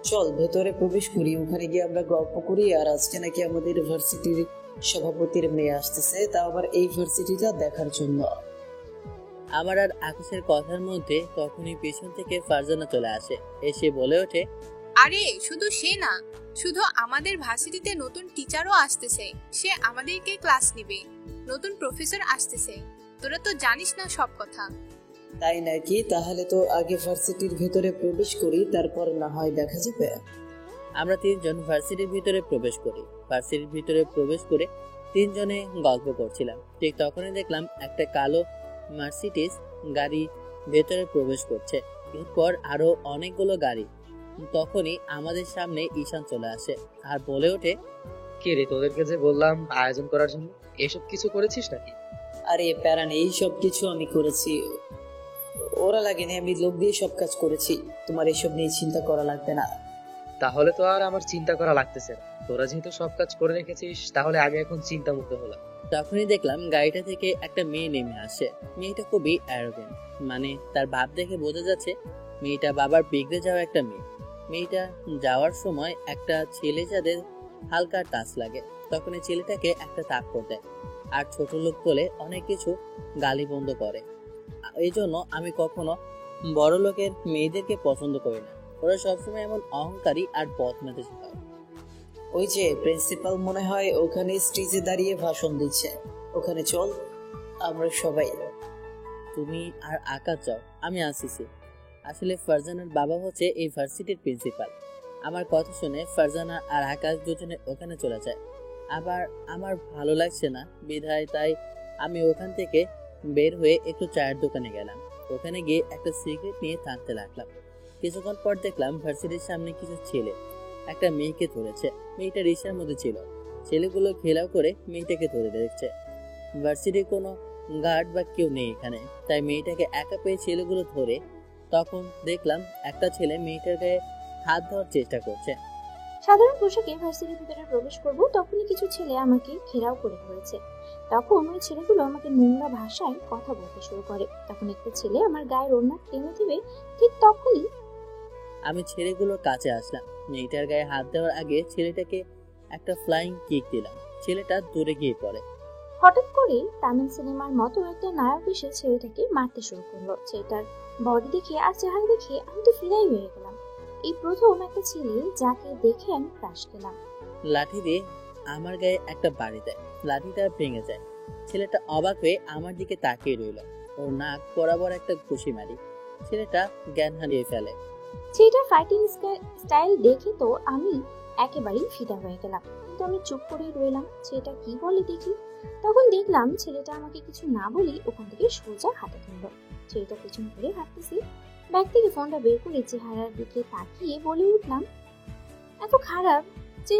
চল ভেতরে প্রবেশ করি, ওখানে গিয়ে আমরা গল্প করি। আর আজকে নাকি আমাদের ভার্সিটির সভাপতির মেয়ে আসতেছে, তা আবার এই ভার্সিটিটা দেখার জন্য। আমার আর আকাশের কথার মধ্যে তখনই পেছন থেকে ফারজানা চলে আসে, এসে বলে ওঠে, আরে শুধু সে না, শুধু আমাদের ভার্সিটিতে নতুন টিচারও আসতেছে, সে আমাদেরকে ক্লাস নেবে, নতুন প্রফেসর আসতেছে, তোরা তো জানিস না সব কথা। তাই নাকি? তাহলে তো আগে ভার্সিটির ভেতরে প্রবেশ করি, তারপর না হয় দেখা যাবে। আমরা তিনজন ভার্সিটির ভিতরে প্রবেশ করি। ভার্সিটির ভিতরে প্রবেশ করে তিনজনে গল্প করছিলাম। ঠিক তখনই দেখলাম একটা কালো মার্সিডিজ গাড়ি ভেতরে প্রবেশ করছে, এরপর আরো অনেকগুলো গাড়ি। তখনই আমাদের সামনে ঈশান চলে আসে আর বলে ওঠে, কে রে, তোদেরকে যে বললাম আয়োজন করার জন্য, এসব কিছু করেছিস নাকি? আরে প্যারা নেই, সব কিছু আমি করেছি, ওরা লাগেনি, আমি লোক দিয়ে সব কাজ করেছি, তোমার এসব নিয়ে চিন্তা করা লাগবে না। তাহলে তো আর আমার চিন্তা করা লাগতেছে না, তোরা যেহেতু সব কাজ করে রেখেছিস তাহলে আমি এখন চিন্তা মুক্ত হলাম। তখনই দেখলাম গাড়িটা থেকে একটা মেয়ে নেমে আসে। মেয়েটা খুবই অ্যারোগেন্ট, মানে তার ভাব দেখে বোঝা যাচ্ছে মেয়েটা বাবার বিগড়ে যাওয়া একটা মেয়ে। মেয়েটা যাওয়ার সময় একটা ছেলে যাদের হালকা টাচ লাগে, তখন এই ছেলেটাকে একটা থাপ্পড় দেয় আর ছোট লোক বলে অনেক কিছু গালি বন্ধ করে। এই জন্য আমি কখনো বড় লোকের মেয়েদেরকে পছন্দ করি না, ওরা সবসময় এমন অহংকারী আর বদমেজাজি হয়। ওই যে প্রিন্সিপাল মনে হয় ওখানে স্টেজে দাঁড়িয়ে ভাষণ দিচ্ছে, ওখানে চল আমরা সবাই। তুমি আর আকাশ যাও, আমি আসিছি। আসলে ফারজানার বাবা হচ্ছে এই ভার্সিটির প্রিন্সিপাল। আমার কথা শুনে ফারজানা আর আকাশ দুজনে ওখানে চলে যায়। আবার আমার ভালো লাগছে না বিধায় তাই আমি ওখান থেকে বের হয়ে একটু চায়ের দোকানে গেলাম। ওখানে গিয়ে একটা সিগারেট নিয়ে টানতে লাগলাম। কিছুক্ষণ পর দেখলাম ভার্সিটির সামনে কিছু ছেলে একটা মেয়েকে ধরেছে। মেয়েটা রিক্সার মধ্যে ছিল, ছেলেগুলো ঘেরাও করে মেয়েটাকে ধরে রেখেছে। ভার্সিটির কোনো গার্ড বা কেউ নেই এখানে, তাই মেয়েটাকে একা পেয়ে ছেলেগুলো ধরে। তখন দেখলাম একটা ছেলে মেয়েটার গায়ে হাত দেওয়ার চেষ্টা করছে। সাধারণ পোশাকে ভার্সিটির ভিতরে প্রবেশ করব, তখনই কিছু ছেলে আমাকে ঘেরাও করে ধরেছে। তখন ওই ছেলেগুলো আমাকে নোংরা ভাষায় কথা বলতে শুরু করে। তখন একটা ছেলে আমার গায়ের ওড়না টেনে দিবে, ঠিক তখনই আমি ছেলেগুলোর কাছে আসলাম। মেয়েটার গায়ে হাত দেওয়ার আগে ছেলেটাকে একটা ফ্লাইং কিক দিলাম, ছেলেটা দূরে গিয়ে পড়ে। হঠাৎ করে তামিল সিনেমার মতো একটা নায়ক এসে ছেলেটাকে মারতে শুরু করলো। ছেলেটার বডি দেখে আর চেহারা দেখে আমি তো ফিরাই হয়ে গেলাম। এই প্রথম একটা ছেলে যাকে দেখে আমি ক্রাশ খেলাম। লাঠি দিয়ে আমার গায়ে একটা বাড়ি দেয়, লাঠিটা ভেঙে যায়। ছেলেটা অবাক হয়ে আমার দিকে তাকিয়ে রইল। ওর নাক বরাবর একটা ঘুষি মারি, ছেলেটা জ্ঞান হারিয়ে ফেলে। ছেলেটার ফাইটিং স্টাইল দেখে তো আমি একেবারেই ফিদা হয়ে গেলাম, কিন্তু আমি চুপ করেই রইলাম। ছেলেটা কি বলে দেখি। তখন দেখলাম ছেলেটা আমাকে কিছু না বলেই ওখান থেকে সোজা হাঁটা তুললো। ছেলেটা পিছন ফিরে হাঁটতেছি, ব্যাগ থেকে ফোনটা বের করে চেহারার দিকে তাকিয়ে বলে উঠলাম, এত খারাপ যে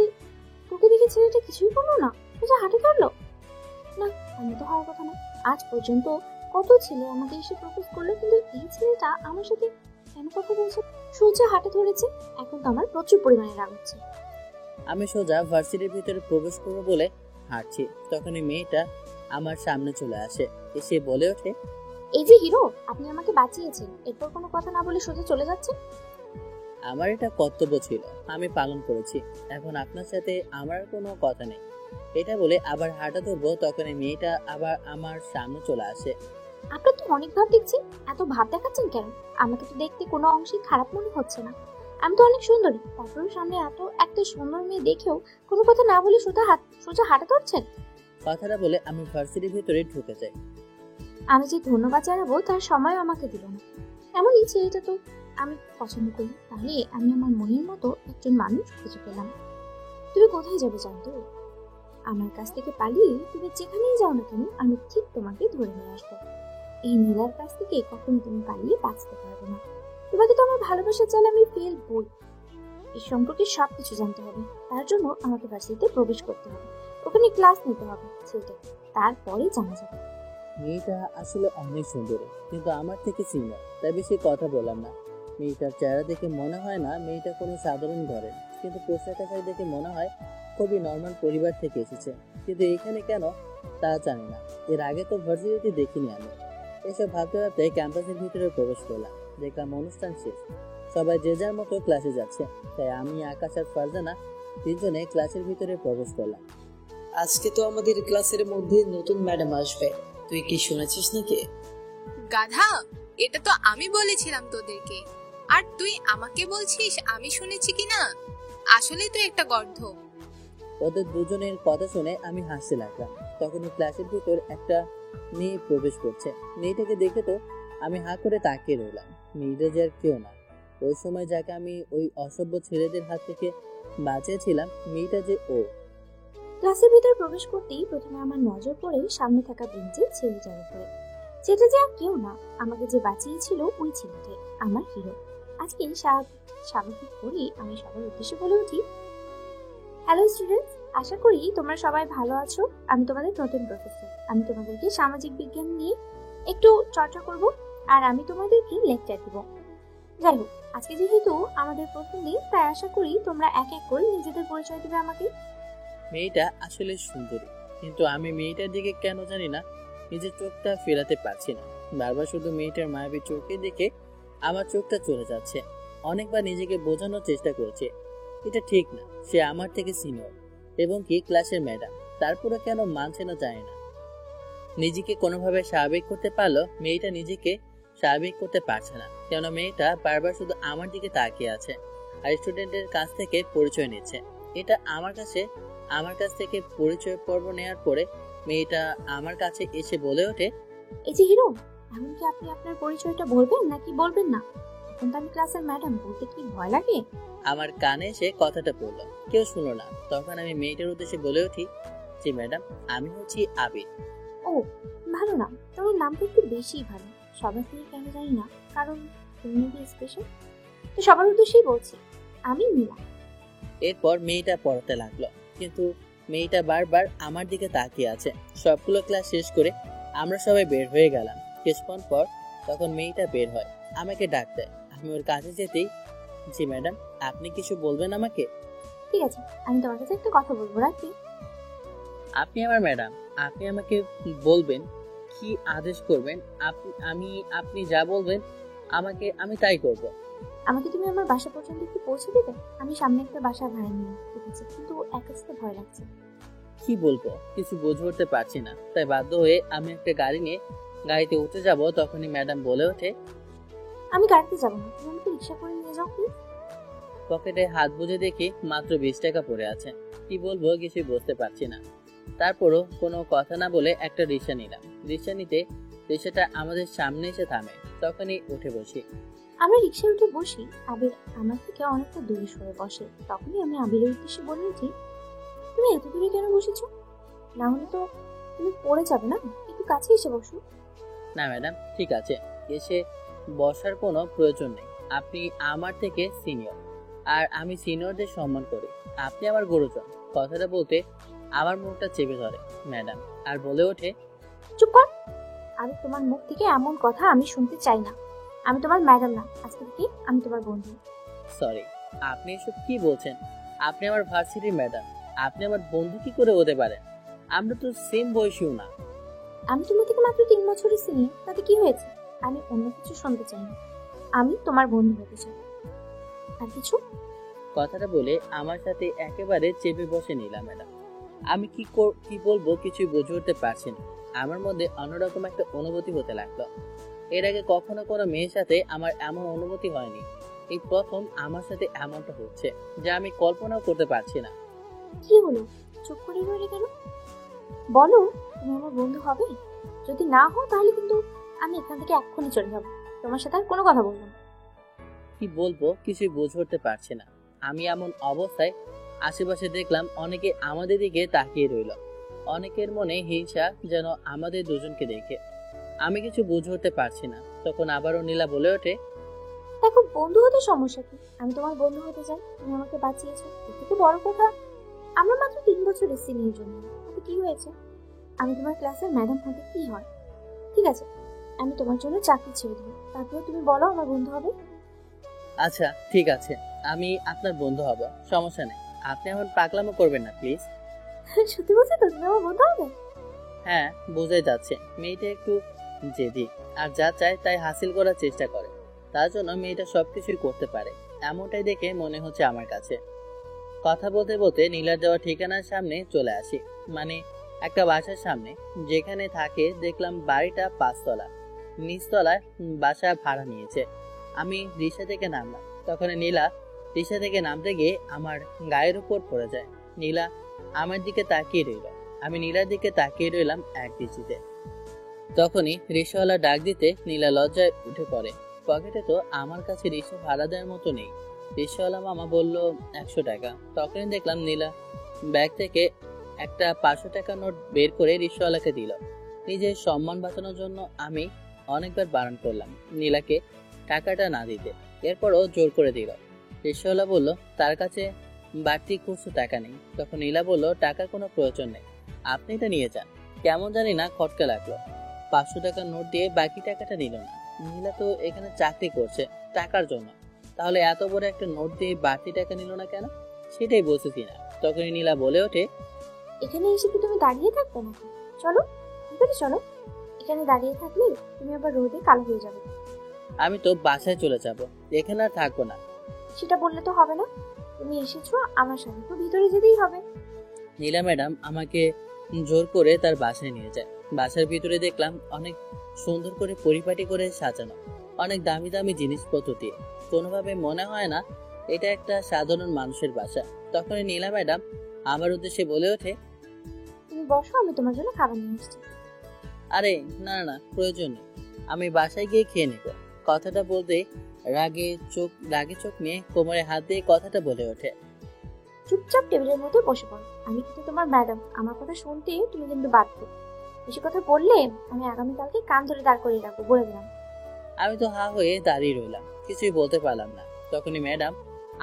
তোকে দেখে ছেলেটা কিছুই করলো না, সোজা হাঁটে ধরলো। না, আমি তো হওয়ার কথা না। আজ পর্যন্ত কত ছেলে আমাকে এসে প্রপোজ করলো, কিন্তু এই ছেলেটা আমার সাথে কেন কথা বলছে? সোজা হাঁটে ধরেছে। এখন তো আমার প্রচুর পরিমাণে রাগ হচ্ছে। আমি সোজা ভার্সিটির ভিতরে প্রবেশ করবো বলে হাঁটছি, তখনই মেয়েটা আমার সামনে চলে আসে। এসে বলে ওঠে, এই যে হিরো, আপনি আমাকে বাঁচিয়েছেন, এরপর কোনো কথা না বলে সোজা চলে যাচ্ছেন। আমার এটা কর্তব্য ছিল, আমি পালন করেছি। এখন আপনার সাথে আমার কোনো কথা নেই। এটা বলে আবার হাঁটা ধরবো, তখনই মেয়েটা আবার আমার সামনে চলে আসে। আপনার তো অনেক ভাব দেখছি, এত ভাব দেখাচ্ছেন কেন? আমাকে তো দেখতে কোনো অংশেই খারাপ মনে হচ্ছে না। আমি তো অনেক সুন্দরী, তারপরেও সামনে একটা সুন্দর মেয়ে দেখেও কোনো কথা না বলে সোজা হাঁটা ধরছেন। কথাটা বলে আমি ভার্সিটির ভিতরে ঢুকে যাই। আমি যে ধন্যবাদ জানাবো তার সময় আমাকে দিল না। এমনই ছেলেটা তো আমি পছন্দ করি, তাহলে আমি আমার মনের মতো একজন মানুষ খুঁজে পেলাম। তুমি কোথায় যাবে জানতো? আমার কাছ থেকে পালিয়ে তুমি যেখানেই যাও না কেন, আমি ঠিক তোমাকে ধরে নিয়ে আসবো। এই নীলার কাছ থেকে কখনো তুমি পালিয়ে বাঁচতে পারবে না। তোমাকে তো আমার ভালোবাসার জালে আমি ফেলবই। এই সম্পর্কে সবকিছু জানতে হবে। তার জন্য আমাকে ভার্সিটিতে প্রবেশ করতে হবে, ওখানে ক্লাস নিতে হবে ছেলেটা, তারপরে জানা যাবে। মেয়েটা আসলে অনেক সুন্দর, কিন্তু আমার থেকে সিনিয়র, তাই বেশি কথা বললাম না। মেয়েটার চেহারা দেখে মনে হয় না মেয়েটা কোনো সাধারণ ঘরের, কিন্তু পোশাক আশাক দেখে মনে হয় খুবই নর্মাল পরিবার থেকে এসেছে। কিন্তু এখানে কেন তা জানি না, এর আগে তো ভার্সিটিতে দেখিনি আমি। এসব ভাবতে ভাবতে ক্যাম্পাসের ভিতরে প্রবেশ করলাম। দেখলাম অনুষ্ঠান শেষ, সবাই যে যার মতো ক্লাসে যাচ্ছে, তাই আমি, আকাশ আর ফারজানা তিনজনে ক্লাসের ভিতরে প্রবেশ করলাম। আজকে তো আমাদের ক্লাসের মধ্যে নতুন ম্যাডাম আসবে, তুই কি শুনেছিস নাকি? গাধা, এটা তো আমি বলেছিলাম তোদেরকে, আর তুই আমাকে বলছিস আমি শুনেছি কিনা? আসলে তুই একটা গর্ধ। ওদের দুজনের কথা শুনে আমি হাসতে লাগলাম। তখনই ক্লাসের ভিতর একটা মেয়ে প্রবেশ করছে। মেয়েটাকে দেখে তো আমি হাঁ করে তাকিয়ে রইলাম। মেয়েটা যে আর কেউ না, ওই সময় যাকে আমি ওই অসভ্য ছেলেদের হাত থেকে বাঁচিয়েছিলাম, মেয়েটা যে ও। ক্লাসের ভিতর প্রবেশ করতেই প্রথমে আমার নজর পড়ে সামনে থাকা বেঞ্চে ছেলেটার উপরে। সেটা যে আর কেউ না, আমাকে যে বাঁচিয়েছিল ওই ছেলেটাই, আমার হিরো। আজকে স্বাভাবিক করেই আমি সবার উদ্দেশ্যে বলে উঠি, হ্যালো স্টুডেন্টস, আশা করি তোমরা সবাই ভালো আছো। আমি তোমাদের নতুন প্রফেসর। আমি তোমাদেরকে সামাজিক বিজ্ঞান নিয়ে একটু চর্চা করব, আর আমি তোমাদেরকে লেকচার দেব। যাই হোক, আজকে যেহেতু আমাদের প্রথম দিন, তাই আশা করি তোমরা এক এক করে নিজেদের পরিচয় দেবে আমাকে। মেয়েটা আসলে সুন্দরী, কিন্তু আমি মেয়েটার দিকে কেন জানি না নিজের চোখটা ফেরাতে পারছি না। বারবার শুধু মেয়েটার মায়াবী চোখে দেখে আমার চোখটা চলে যাচ্ছে। অনেকবার নিজেকে বোঝানোর চেষ্টা করছে এটা ঠিক না, সে আমার থেকে সিনিয়র এবং কি ক্লাসের ম্যাডাম, তারপরে কেন মানছে না জানি না। নিজেকে কোনোভাবে স্বাভাবিক করতে পারলো, মেয়েটা নিজেকে স্বাভাবিক করতে পারছে না। কেন মেয়েটা বারবার শুধু আমার দিকে তাকিয়ে আছে আর স্টুডেন্টের কাছ থেকে পরিচয় নিচ্ছে। এটা আমার কাছ থেকে পরিচয় পর্ব নেওয়ার পরে মেয়েটা আমার কাছে এসে বলে ওঠে, এই যে হিরো, এমনকি আপনি আপনার পরিচয়টা বলবেন নাকি বলবেন না? এখন তো আমি ক্লাসের ম্যাডাম, বলতে কি ভয় লাগে? আমার কানে এসে কথাটা বললো, কেউ শুনলো না। তখন আমি মেয়েটার উদ্দেশ্যে বলে উঠি, জি ম্যাডাম, আমি হচ্ছি আবির। ও, ভালো নাম, তোমার নামটা একটু বেশিই ভালো। সবার থেকে কেন জানি না, কারণ তুমি স্পেশাল। তো সবার উদ্দেশ্যেই বলছি, আমি নীলা। এরপর মেয়েটা পড়াতে লাগলো, কিন্তু মেয়েটা বারবার আমার দিকে তাকিয়ে আছে। সবগুলো ক্লাস শেষ করে আমরা সবাই বের হয়ে গেলাম। কিছুক্ষণ পর তখন মেয়েটা বের হয়, আমাকে ডাকতে। আমি ওর কাছে যেতেই, জি ম্যাডাম, আপনি কিছু বলবেন আমাকে? ঠিক আছে, আমি তোমার কাছে একটা কথা বলবো, রাখি? আপনি আমার ম্যাডাম, আপনি আমাকে বলবেন, কি আদেশ করবেন আপনি যা বলবেন আমাকে, আমি তাই করব। আমাকে তুমি আমার বাসা পর্যন্ত একটু পৌঁছে দিবে? আমি সামনে একটা বাসা ভাড়া নিয়ে রেখেছি, কিন্তু একা যেতে ভয় লাগছে। কি বলবো কিছু বুঝে উঠতে পারছি না, তাই বাধ্য হয়ে আমি একটা গাড়ি নিয়ে গাড়িতে উঠে যাব। তখনই ম্যাডাম বলে ওঠে, আমি গাড়িতে যাবো না, তুমি আমাকে রিক্সা করে নিয়ে যাও প্লিজ। পকেটে হাত বুঝে দেখি মাত্র 20 টাকা পড়ে আছে। কি বলবো কিছুই বুঝতে পারছি না। তারপরও কোনো কথা না বলে একটা রিক্সা নিলাম। রিক্সা নিতে রিক্সাটা আমাদের সামনে এসে থামে, তখনই উঠে বসি। আমরা রিক্সায় উঠে বসি, আবির আমার থেকে অনেকটা দূরে সরে বসে। তখনই আমি আবিরের উদ্দেশ্যে বলে উঠি, তুমি এত দূরে কেন বসেছো? না হলে তো তুমি পড়ে যাবে না, একটু কাছে এসে বসো। না ম্যাডাম, ঠিক আছে, এসে বসার কোনো প্রয়োজন নেই। আপনি আমার থেকে সিনিয়র, আর আমি সিনিয়রদের সম্মান করি। আপনি আমার গুরুজন, কথাটা বলতে আমার মুখটা চেপে ধরে ম্যাডাম আর বলে ওঠে, চুপ কর। আমি তোমার মুখ থেকে এমন কথা আমি শুনতে চাই না। আমি তোমার ম্যাডাম না, আজকে থেকে আমি তোমার বন্ধু। সরি, আপনি এসব কি বলছেন? আপনি আমার ভার্সিটির ম্যাডাম, আপনি আমার বন্ধু কি করে হতে পারেন? আমরা তো সেম বয়সীও না। আমি তোমার থেকে মাত্র 3 বছরের সিনিয়র, তাতে কি হয়েছে? আমি অন্য কিছু শুনতে চাই না, আমি তোমার বন্ধু হতে চাই। আর কিছু? কথাটা বলে আমার সাথে একেবারে চেপে বসে নিলাম ম্যাডাম। আমি কি বলবো কিছুই বুঝে উঠতে পারছি না। আমার মধ্যে অন্যরকম একটা অনুভূতি হতে লাগলো। এর আগে কখনো কোনো মেয়ের সাথে আমার এমন অনুভূতি হয়নি। এই প্রথম আমার সাথে এমনটা হচ্ছে, যা আমি কল্পনাও করতে পারছি না। কি হলো? চুপ করে রইলে কেন? বলো, তুমি আমার বন্ধু হবে? যদি না হও তাহলে কিন্তু আমি এখান থেকে এক্ষুনি চলে যাবো। তোমার সাথে আর কোনো কথা বলবো না। কি বলবো কিছুই বুঝে উঠতে পারছি না। আমি এমন অবস্থায় আশেপাশে দেখলাম অনেকে আমাদের দিকে তাকিয়ে রইল। অনেকের মনে হিংসা যেন আমাদের দুজনকে দেখে। আমি কিছু বুঝে উঠতে পারছি না। তখন আবারও নীলা বলে ওঠে, দেখো, বন্ধু হতে সমস্যা কি? আমি তোমার বন্ধু হতে চাই, তুমি আমাকে বাঁচিয়েছো, এর থেকে বড় কথা আমরা মাত্র 3 বছরের সিনিয়র জন্য, তাতে কি হয়েছে? আমি তোমার ক্লাসের ম্যাডাম হতে কি হয়? ঠিক আছে, আমি তোমার জন্য চাকরি ছেড়ে দেবো, তারপরে তুমি বলো আমার বন্ধু হবে। আচ্ছা ঠিক আছে, আমি আপনার বন্ধু হব, সমস্যা নেই। আপনি এমন পাগলামো করবেন না প্লিজ। সত্যি বলছো তো, তুমি আমার বন্ধু হবে? হ্যাঁ, বোঝাই যাচ্ছে মেয়েটা একটু জেদি, আর যা চায় তাই হাসিল করার চেষ্টা করে। তার জন্য মেয়েটা সবকিছুই করতে পারে, এমনটাই দেখে মনে হচ্ছে আমার কাছে। কথা বলতে বলতে নীলার দেওয়া ঠিকানার সামনে চলে আসি, মানে একটা বাসার সামনে। যেখানে থাকে দেখলাম বাড়িটা 5 তলা, নিচতলায় বাসা ভাড়া নিয়েছে। আমি রিক্সা থেকে নামলাম, তখন নীলা রিক্সা থেকে নামতে গিয়ে আমার গায়ের উপর পড়ে যায়। নীলা আমার দিকে তাকিয়ে রইল, আমি নীলার দিকে তাকিয়ে রইলাম এক দৃষ্টিতে। তখনই রিক্সাওয়ালা ডাক দিতে নীলা লজ্জায় উঠে পড়ে। পকেটে তো আমার কাছে রিক্সা ভাড়া দেওয়ার মতো নেই। রিক্সাওয়ালা মামা বলল 100 টাকা। তখনই দেখলাম নীলা ব্যাগ থেকে একটা 500 টাকা নোট বের করে রিক্সাওয়ালাকে দিল। নিজের সম্মান বাঁচানোর জন্য আমি অনেকবার বারণ করলাম নীলাকে টাকাটা না দিতে, এরপরও জোর করে দিল। রিক্সাওয়ালা বলল তার কাছে বাড়তি খুচরো টাকা নেই। তখন নীলা বলল টাকার কোনো প্রয়োজন নেই, আপনি এটা নিয়ে যান। কেমন জানি না খটকা লাগলো। 500 টাকার নোট দিয়ে বাকি টাকাটা নিল না। নীলা তো এখানে চাকরি করছে টাকার জন্য, তাহলে এত বড় একটা নোট দিয়ে বাড়তি টাকা নিল না কেন, সেটাই বুঝতেছি না। তখনই নীলা বলে ওঠে, এখানে এসে কি তুমি দাঁড়িয়ে থাকবে নাকি? চলো ভিতরে চলো, এখানে দাঁড়িয়ে থাকলে তুমি আবার রোদে কালো হয়ে যাবে। আমি তো বাসায় চলে যাব, এখানে আর থাকবো না। সেটা বললে তো হবে না, তুমি এসেছো আমার সাথে, তো ভিতরে যেতেই হবে। নীলা ম্যাডাম আমাকে জোর করে তার বাসায় নিয়ে যায়। বাসার ভিতরে দেখলাম অনেক সুন্দর করে পরিপাটি করে সাজানো, অনেক দামি দামি জিনিসপত্র দিয়ে। কোনোভাবে মনে হয় না এটা একটা সাধারণ মানুষের বাসা। তখনই নীলা ম্যাডাম আমার উদ্দেশ্যে বলে ওঠে, তুমি বসো, আমি তোমার জন্য খাবার নিয়ে এসেছি। আরে না না না, প্রয়োজন নেই, আমি বাসায় গিয়ে খেয়ে নেব। কথাটা বলতে রাগে চোখ নিয়ে কোমরে হাত দিয়ে কথাটা বলে ওঠে, চুপচাপ টেবিলের মধ্যে বসে পড়ো, আমি কিন্তু তোমার ম্যাডাম, আমার কথা শুনতে তুমি কিন্তু বাধ্য। বেশি কথা বললে আমি আগামীকালকে কান ধরে দাঁড় করিয়ে রাখবো, বলে দিলাম। আমি তো হা হয়ে দাঁড়িয়ে রইলাম, কিছুই বলতে পারলাম না। তখনই ম্যাডাম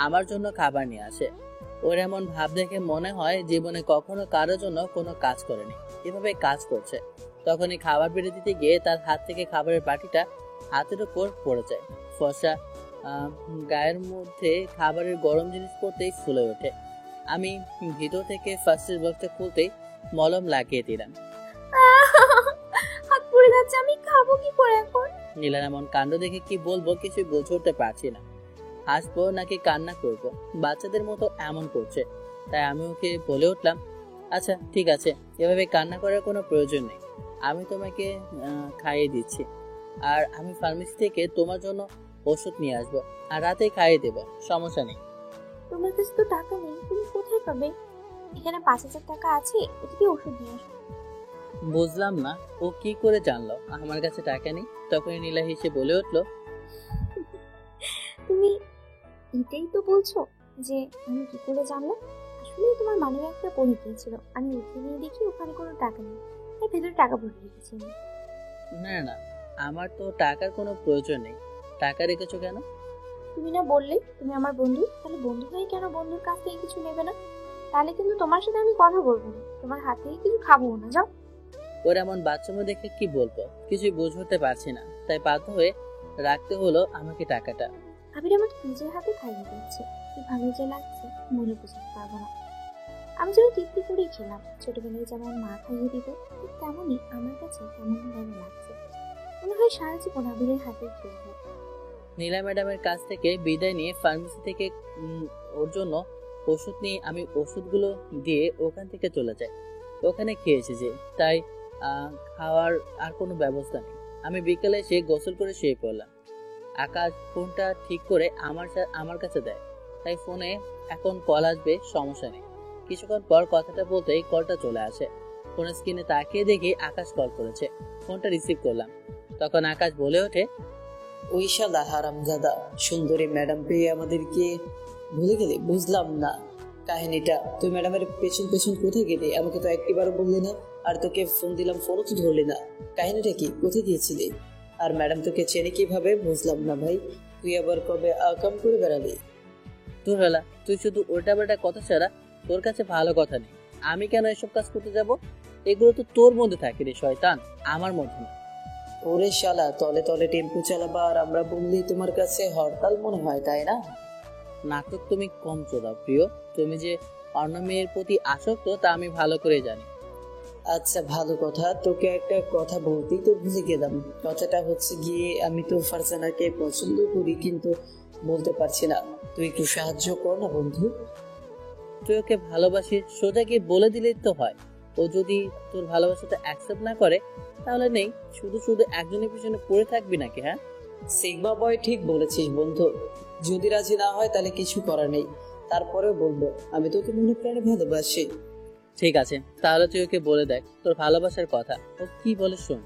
আমার জন্য খাবার নিয়ে আসে। ওর এমন ভাব দেখে মনে হয় জীবনে কখনো কারোর জন্য কোনো কাজ করেনি, এভাবে কাজ করছে। তখনই খাবার বেড়ে দিতে গিয়ে তার হাত থেকে খাবারের বাটিটা হাতের উপর পড়ে যায়। ফর্সা গায়ের মধ্যে খাবারের গরম জিনিস পড়তেই ফুলে ওঠে। আমি ভিতর থেকে ফার্স্ট এড বক্সটা খুলতেই মলম লাগিয়ে দিলাম। হাত পুড়ে যাচ্ছে, আমি খাবো কি করে এখন? নীলার এমন কাণ্ড দেখে কি বলবো কিছুই বুঝে উঠতে পারছি না। হাসবো নাকি কান্না করব, বাচ্চাদের মতো এমন করছে। তাই আমি ওকে বলে উঠলাম, আচ্ছা ঠিক আছে, এভাবে কান্না করার কোনো প্রয়োজন নেই, আমি তোমাকে খাইয়ে দিচ্ছি। আর আমি ফার্মেসি থেকে তোমার জন্য ওষুধ নিয়ে আসবো, আর রাতে খাইয়ে দেবো, সমস্যা নেই। তোমার কাছে তো টাকা নেই, তুমি কোথায় পাবে? এখানে 5000 টাকা আছে, এটা দিয়ে ওষুধ নিয়ে আসো। বুঝলাম না, ও কি করে জানলো আমার কাছে টাকা নেই? তখনই নীলা হেসে বলে উঠলো, তুমি এটাই তো বলছো যে আমি কি করে জানলাম? আসলে তোমার মানি ব্যাগটা পড়ে গিয়েছিল, আমি উঠে নিয়ে দেখি ওখানে কোনো টাকা নেই, তাই ভেতরে টাকা ভরে রেখেছি আমি। না না, আমার তো টাকার কোনো প্রয়োজন নেই। টাকা রেখেছো কেন? তুমি না বললে তুমি আমার বন্ধু, তাহলে বন্ধু হয়ে কেন বন্ধুর কাছ থেকে কিছু নেবে না? তাহলে কিন্তু তোমার সাথে আমি কথা বলবো না, তোমার হাত থেকে কিছু খাবো না। যাও। ওর এমন বাচ্চামো দেখে কি বলবো, কিছুই বুঝতে পারছি না, তাই বাধ্য হয়ে রাখতে হলো আমাকে টাকাটা। আবির আমাকে নিজের হাতে খাইয়ে দিচ্ছে, কি ভালো যে লাগছে মনে বোঝাতে পারবো না। আমি যেন তৃপ্তি করেই খেলাম। ছোটবেলায় যেমন মা খাইয়ে দিত, ঠিক তেমনই আমার কাছে কেমন ভালো লাগছে। মনে হয় সারা জীবন আবিরের হাতে খেলবো। নীলা ম্যাডামের কাছ থেকে বিদায় নিয়ে ফার্মেসি থেকে ওর জন্য ওষুধ নিয়ে আমি ওষুধগুলো দিয়ে ওখান থেকে চলে যাই। ওখানে খেয়ে এসেছি, তাই খাওয়ার আর কোনো ব্যবস্থা নেই। আমি বিকেলে এসে গোসল করে শুয়ে পড়লাম। আকাশ ফোনটা ঠিক করে আমার কাছে দেয়, তাই ফোনে এখন কল আসবে, সমস্যা নেই। কিছুক্ষণ পর কথাটা বলতেই কলটা চলে আসে। ফোনের স্ক্রিনে তাকিয়ে দেখি আকাশ কল করেছে। ফোনটা রিসিভ করলাম, তখন আকাশ বলে ওঠে, ওই শালা হারামজাদা সুন্দরী ম্যাডাম পেয়ে আমাদেরকে ভুলে গেলে? বুঝলাম না কাহিনীটা। তুই ম্যাডামের পেছন পেছন কোথায় গেলি? আমাকে তো একটিবারও বললি না। আর তোকে ফোন দিলাম, ফোনও তো ধরলি না। কাহিনীটা কি? কোথায় গিয়েছিলি? আর ম্যাডাম তোকে চেনে কিভাবে? বুঝলাম না ভাই। তুই আবার কবে আকাম করে বেড়ালি? তোর বেলা তুই শুধু উল্টা পাল্টা কথা ছাড়া তোর কাছে ভালো কথা নেই। আমি কেন এসব কাজ করতে যাব? এগুলো তো তোর মধ্যে থাকে রে শয়তান, আমার মধ্যে না। ওরে শালা, তলে তলে টেম্পু চালাবা আর আমরা বললি তোমার কাছে হরতাল মনে হয়, তাই না? নাটক তুমি কম চোদাও প্রিয়। তুমি যে অন্য মেয়ের প্রতি আসক্ত তা আমি ভালো করে জানি। আচ্ছা ভালো কথা। তোকে একটা কথা বলতেই তো ভুলে গেলাম। কথাটা হচ্ছে গিয়ে, আমি তো ফারজানাকে পছন্দ করি, কিন্তু বলতে পারছি না। তুই একটু সাহায্য কর না বন্ধু। তুই ওকে ভালোবাসিস, সোজা গিয়ে বলে দিলেই তো হয়। ও যদি তোর ভালোবাসাটা অ্যাকসেপ্ট না করে তাহলে নেই, শুধু শুধু একজনের পিছনে পড়ে থাকবি নাকি? হ্যাঁ, সিগমা বয় ঠিক বলেছিস বন্ধু। যদি রাজি না হয় তাহলে কিছু করার নেই। তারপরেও বলবো, আমি তোকে মনে প্রাণে ভালোবাসি। ঠিক আছে, তাহলে তুই ওকে বলে দেখ তোর ভালোবাসার কথা। ও কি বলে শোন।